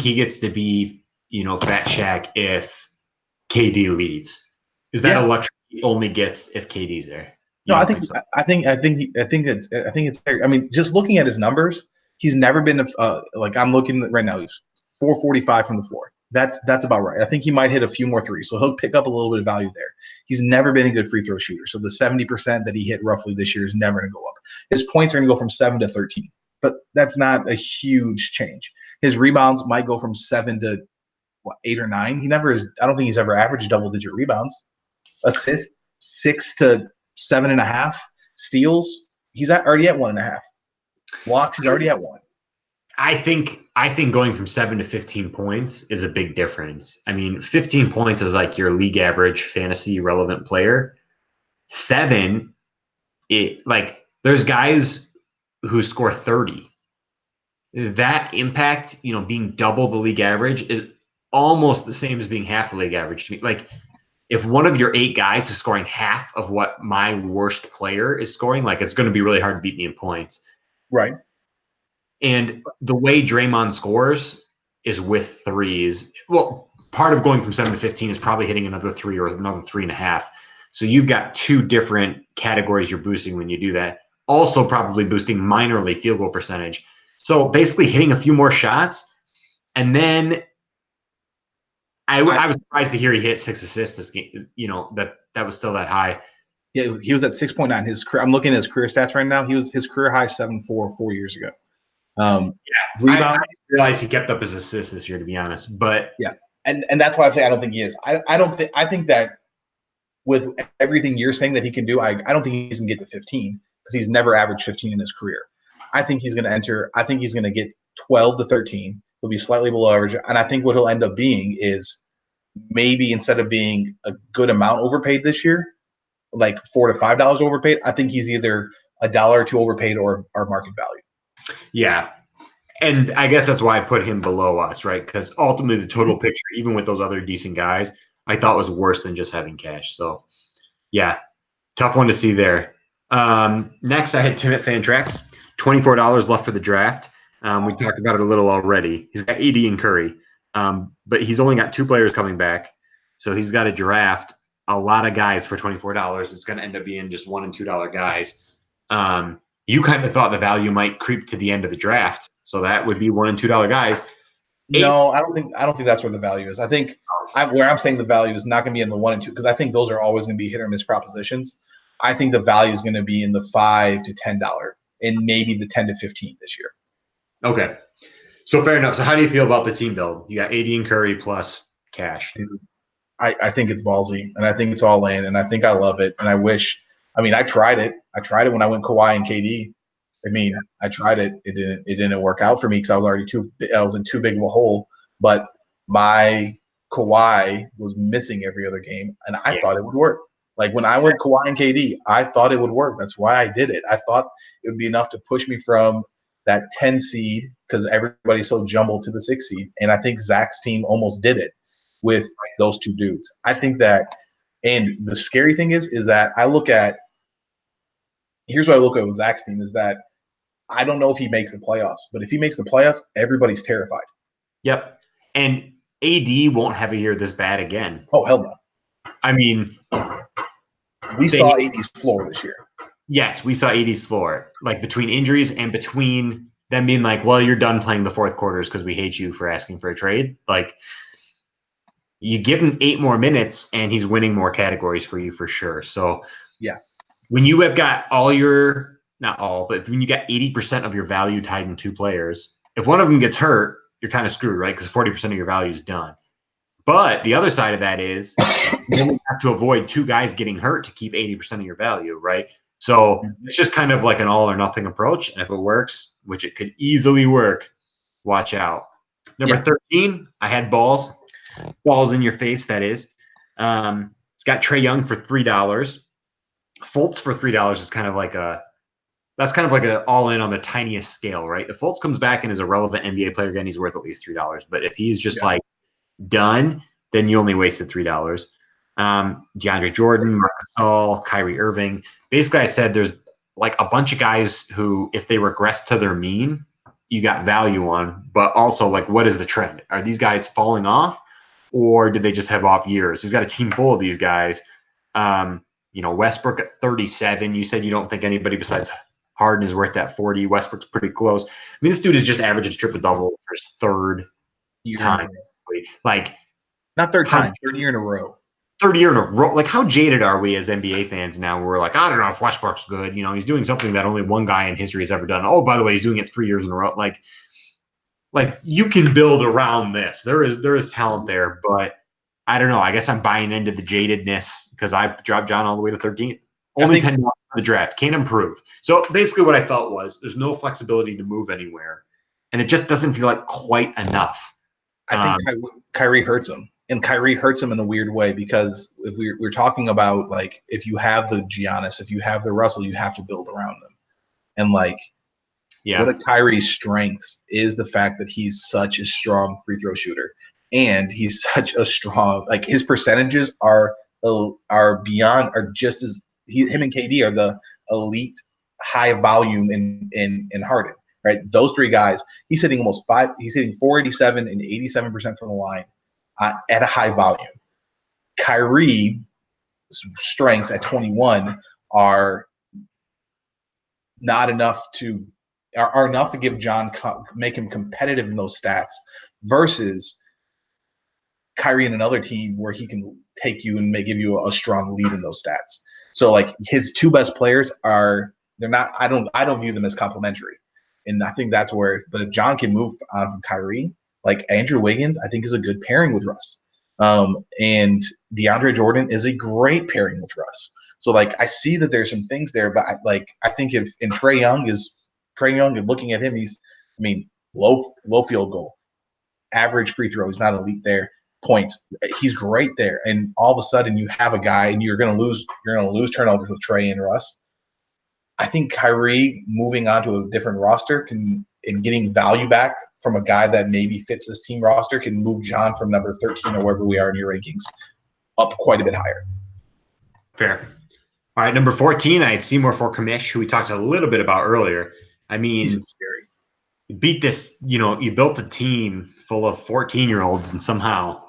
he gets to be, fat Shaq if KD leaves? Is that a luxury he only gets if KD's there? No, I think it's fair. I mean, just looking at his numbers, he's never been like I'm looking at right now. He's 445 from the floor. That's about right. I think he might hit a few more threes, so he'll pick up a little bit of value there. He's never been a good free throw shooter, so the 70% that he hit roughly this year is never going to go up. His points are going to go from 7 to 13, but that's not a huge change. His rebounds might go from 7 to 8 or 9. He never is. I don't think he's ever averaged double-digit rebounds. Assists 6 to 7.5. Steals, he's already at 1.5. Blocks, he's already at 1. I think going from 7 to 15 points is a big difference. I mean, 15 points is like your league average fantasy relevant player. 7, there's guys who score 30. That impact, being double the league average is almost the same as being half the league average to me. Like, if one of your 8 guys is scoring half of what my worst player is scoring, it's going to be really hard to beat me in points. Right. And the way Draymond scores is with threes. Well, part of going from 7 to 15 is probably hitting another 3 or another 3.5. So you've got 2 different categories you're boosting when you do that. Also probably boosting minorly field goal percentage. So basically hitting a few more shots. And then I was surprised to hear he hit 6 assists this game. That was still that high. Yeah, he was at 6.9. His career, I'm looking at his career stats right now. His career high 7.4 4 years ago. Rebounds. I realized he kept up his assists this year, to be honest. But yeah, and that's why I say I don't think he is. I think that with everything you're saying that he can do, I don't think he's gonna get to 15 because he's never averaged 15 in his career. I think he's gonna enter. I think he's gonna get 12 to 13. He'll be slightly below average, and I think what he'll end up being is maybe instead of being a good amount overpaid this year, like $4 to $5 overpaid, I think he's either $1 or $2 overpaid or market value. Yeah. And I guess that's why I put him below us, right? Because ultimately the total picture, even with those other decent guys, I thought was worse than just having cash. So, yeah, tough one to see there. Next, I had Tim at Fantrax, $24 left for the draft. We talked about it a little already. He's got AD and Curry, but he's only got 2 players coming back. So he's got to draft a lot of guys for $24. It's going to end up being just $1 and $2 guys. You kind of thought the value might creep to the end of the draft. So that would be $1 and $2 guys. No, I don't think that's where the value is. I think where I'm saying the value is not going to be in the 1 and 2 because I think those are always going to be hit or miss propositions. I think the value is going to be in the $5 to $10 and maybe the 10 to 15 this year. Okay, so fair enough. So how do you feel about the team build? You got AD and Curry plus cash. Dude, I think it's ballsy and I think it's all in and I think I love it and I wish. I mean, I tried it. I tried it when I went Kawhi and KD. I mean, I tried it. It didn't work out for me because I was in too big of a hole. But my Kawhi was missing every other game, and I thought it would work. Like when I went Kawhi and KD, I thought it would work. That's why I did it. I thought it would be enough to push me from that 10 seed because everybody's so jumbled to the 6 seed, and I think Zach's team almost did it with those 2 dudes. I think that, and the scary thing is that here's what I look at with Zach's team is that I don't know if he makes the playoffs, but if he makes the playoffs, everybody's terrified. Yep. And AD won't have a year this bad again. Oh, hell no. I mean, we saw AD's floor this year. Yes, we saw AD's floor, like between injuries and between them being like, well, you're done playing the 4th quarters because we hate you for asking for a trade. Like, you give him 8 more minutes and he's winning more categories for you for sure. So, yeah, when you have got all your – not all, but when you got 80% of your value tied in 2 players, if one of them gets hurt, you're kind of screwed, right? Because 40% of your value is done. But the other side of that is you only have to avoid 2 guys getting hurt to keep 80% of your value, right? So it's just kind of like an all or nothing approach. And if it works, which it could easily work, watch out. Number 13, I had balls. Balls in your face, that is. It's got Trae Young for $3. Fultz for $3 is kind of like that's kind of like an all-in on the tiniest scale, right? If Fultz comes back and is a relevant NBA player again, he's worth at least $3. But if he's just like done, then you only wasted $3. DeAndre Jordan, Marc Gasol, Kyrie Irving. Basically, I said there's like a bunch of guys who, if they regress to their mean, you got value on. But also, like, what is the trend? Are these guys falling off, or did they just have off years? He's got a team full of these guys. Westbrook at 37. You said you don't think anybody besides Harden is worth that 40. Westbrook's pretty close. I mean, this dude is just averaging triple-double for his 3rd time. Like, not 3rd time, 3rd year in a row. 3rd year in a row. Like, how jaded are we as NBA fans now? We're like, I don't know if Westbrook's good. He's doing something that only one guy in history has ever done. Oh, by the way, he's doing it 3 years in a row. Like you can build around this. There is talent there, but I don't know. I guess I'm buying into the jadedness because I dropped John all the way to 13th. Only 10 for the draft. Can't improve. So basically what I felt was there's no flexibility to move anywhere. And it just doesn't feel like quite enough. I think Kyrie hurts him. And Kyrie hurts him in a weird way because if we're talking about, like, if you have the Giannis, if you have the Russell, you have to build around them. And, like, one of Kyrie's strengths is the fact that he's such a strong free throw shooter. And he's such a strong – like, his percentages are beyond – are just as – him and KD are the elite high volume in Harden, right? Those 3 guys, he's hitting almost 5 – he's hitting 487 and 87% from the line. At a high volume. Kyrie's strengths at 21 are not enough to are enough to give John make him competitive in those stats versus Kyrie in another team where he can take you and may give you a strong lead in those stats. So like his two best players they're not. I don't view them as complementary, and I think that's where. But if John can move on from Kyrie, like Andrew Wiggins, I think is a good pairing with Russ. And DeAndre Jordan is a great pairing with Russ. So like I see that there's some things there, but I think if and Trae Young and looking at him, low field goal, average free throw. He's not elite there. Points. He's great there. And all of a sudden you have a guy and you're gonna lose turnovers with Trae and Russ. I think Kyrie moving on to a different roster and getting value back from a guy that maybe fits this team roster can move John from number 13 or wherever we are in your rankings up quite a bit higher. Fair. All right, number 14, I had Seymour for Kamish, who we talked a little bit about earlier. I mean, he's scary. You beat this, you built a team full of 14-year-olds and somehow,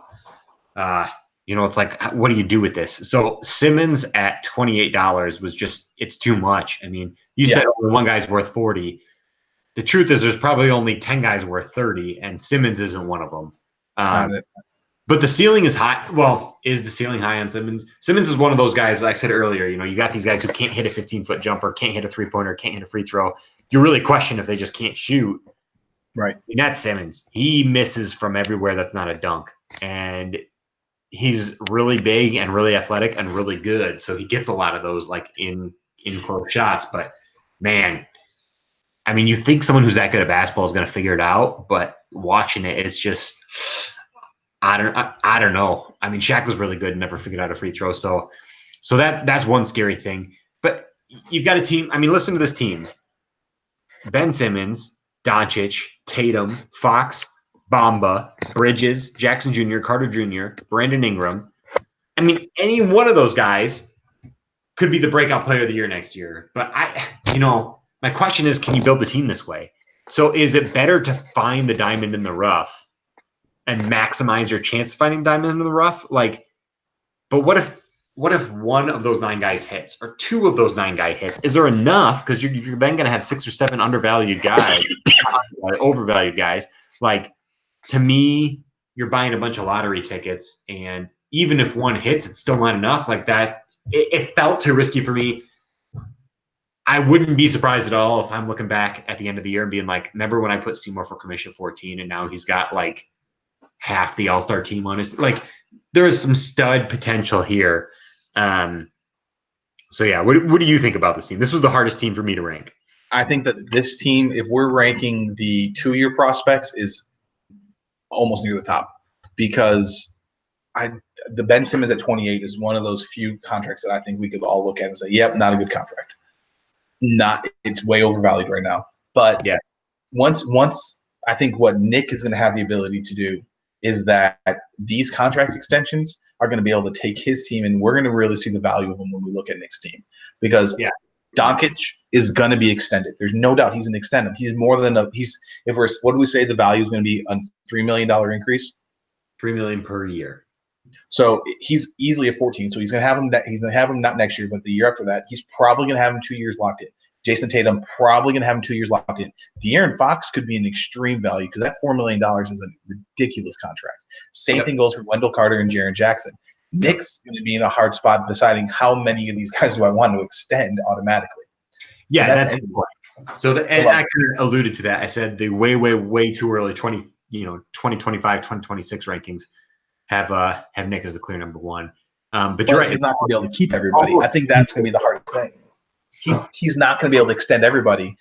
it's like, what do you do with this? So Simmons at $28 was just, it's too much. I mean, you said one guy's worth 40. The truth is there's probably only 10 guys worth 30, and Simmons isn't one of them. But the ceiling is high. Well, is the ceiling high on Simmons? Simmons is one of those guys, like I said earlier, you got these guys who can't hit a 15-foot jumper, can't hit a three-pointer, can't hit a free throw. You really question if they just can't shoot. Right. And that's Simmons. He misses from everywhere that's not a dunk. And he's really big and really athletic and really good. So he gets a lot of those like in close shots. But man, I mean, you think someone who's that good at basketball is going to figure it out, but watching it, it's just I don't know. I mean, Shaq was really good and never figured out a free throw. So that's one scary thing. But you've got a team. I mean, listen to this team. Ben Simmons, Doncic, Tatum, Fox, Bamba, Bridges, Jackson Jr., Carter Jr., Brandon Ingram. I mean, any one of those guys could be the breakout player of the year next year. But my question is, can you build the team this way? So is it better to find the diamond in the rough and maximize your chance of finding diamond in the rough? But what if one of those 9 guys hits or 2 of those 9 guys hits? Is there enough? Because you're then going to have 6 or 7 undervalued guys, overvalued guys. Like, to me, you're buying a bunch of lottery tickets, and even if one hits, it's still not enough. Like that, it felt too risky for me. I wouldn't be surprised at all if I'm looking back at the end of the year and being like, remember when I put Seymour for Commission 14 and now he's got like half the All-Star team on his – like there is some stud potential here. So, yeah, what do you think about this team? This was the hardest team for me to rank. I think that this team, if we're ranking the 2-year prospects, is almost near the top because the Ben Simmons at 28 is one of those few contracts that I think we could all look at and say, yep, not a good contract. It's way overvalued right now. But yeah, once I think what Nick is going to have the ability to do is that these contract extensions are going to be able to take his team, and we're going to really see the value of them when we look at Nick's team. Because Doncic is going to be extended. There's no doubt he's going to extend him. He's more than what do we say the value is going to be? A $3 million increase? $3 million per year. So he's easily a 14. So he's going to have him. He's going to have him not next year, but the year after that. He's probably going to have him 2 years locked in. Jason Tatum probably going to have him 2 years locked in. De'Aaron Fox could be an extreme value because that $4 million is a ridiculous contract. Same thing goes for Wendell Carter and Jaren Jackson. Nick's going to be in a hard spot deciding how many of these guys do I want to extend automatically. Yeah, that's the point. So and I kind of alluded to that. I said the way too early 2025, 2026 rankings have Nick as the clear number 1. But you're right. He's not going to be able to keep everybody. I think that's going to be the hardest thing. He's not going to be able to extend everybody,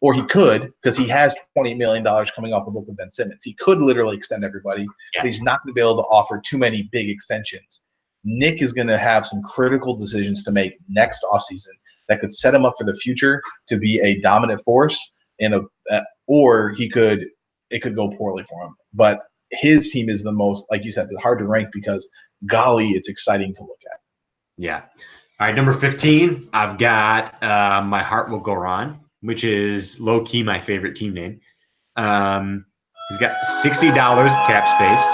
or he could because he has $28 million coming off the book of Ben Simmons. He could literally extend everybody, but he's not going to be able to offer too many big extensions. Nick is going to have some critical decisions to make next offseason that could set him up for the future to be a dominant force, or it could go poorly for him. But his team is the most, like you said, it's hard to rank because, golly, it's exciting to look at. Yeah. All right, number 15, I've got My Heart Will Go On, which is low-key my favorite team name. He's got $60 cap space.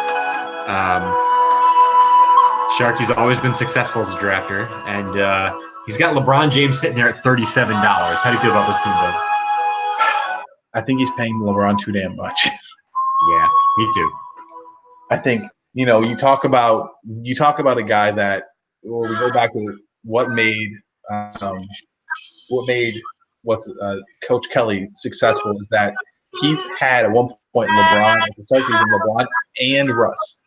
Sharky's always been successful as a drafter, and he's got LeBron James sitting there at $37. How do you feel about this team, bud? I think he's paying LeBron too damn much. Yeah, me too. I think you talk about a guy that, or we go back to what made Coach Kelly successful is that he had at one point LeBron at the start of the season, LeBron and Russ,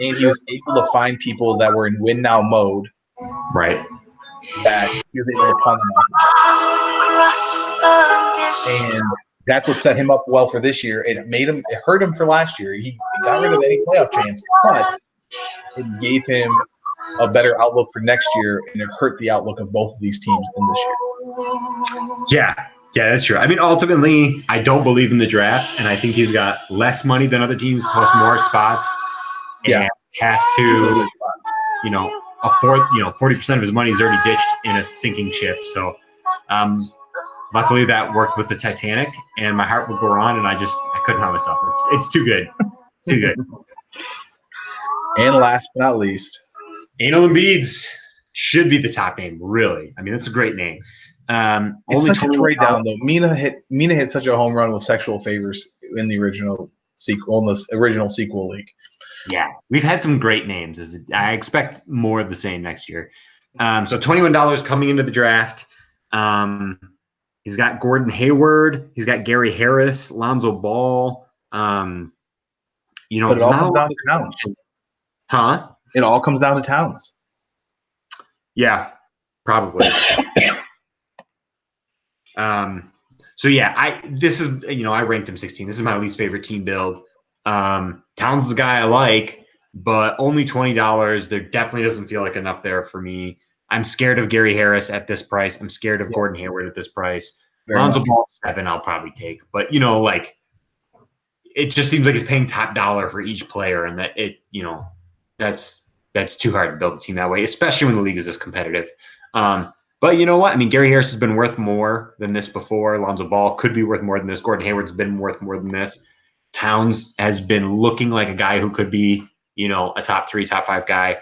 and he was able to find people that were in win now mode, Right. that he was able to pawn them off. And that's what set him up well for this year. It hurt him for last year. He got rid of any playoff chance, but it gave him a better outlook for next year, and it hurt the outlook of both of these teams in this year. Yeah, that's true. I mean, ultimately, I don't believe in the draft, and I think he's got less money than other teams, plus more spots, and has to, a fourth, 40% of his money is already ditched in a sinking ship. So, luckily that worked with the Titanic, and my heart would go on, and I couldn't help myself. It's too good. It's too good. And last but not least, Anal Embiid's should be the top name, really. I mean, that's a great name. It's such a trade down, though. Mina hit such a home run with Sexual Favors in the original sequel league. Yeah, we've had some great names. I expect more of the same next year. So $21 coming into the draft. He's got Gordon Hayward. He's got Gary Harris, Lonzo Ball. But it all comes down to Towns. Huh? It all comes down to Towns. Yeah, probably. So yeah, I ranked him 16. This is my least favorite team build. Towns is a guy I like, but only $20. There definitely doesn't feel like enough there for me. I'm scared of Gary Harris at this price. I'm scared of Gordon Hayward at this price. Lonzo Ball 7 I'll probably take, but it just seems like he's paying top dollar for each player, and that's too hard to build a team that way, especially when the league is this competitive. But you know what? I mean, Gary Harris has been worth more than this before. Lonzo Ball could be worth more than this. Gordon Hayward's been worth more than this. Towns has been looking like a guy who could be, a top 3, top 5 guy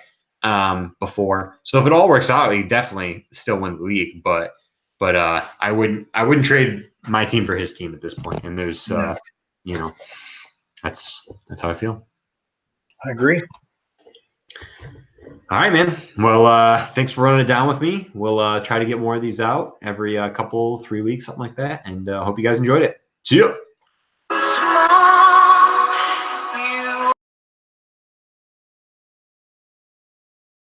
before. So if it all works out, he definitely still win the league. But I wouldn't trade my team for his team at this point. And there's, that's how I feel. I agree. All right, man. Well, thanks for running it down with me. We'll try to get more of these out every 3 weeks, something like that. And hope you guys enjoyed it. See you.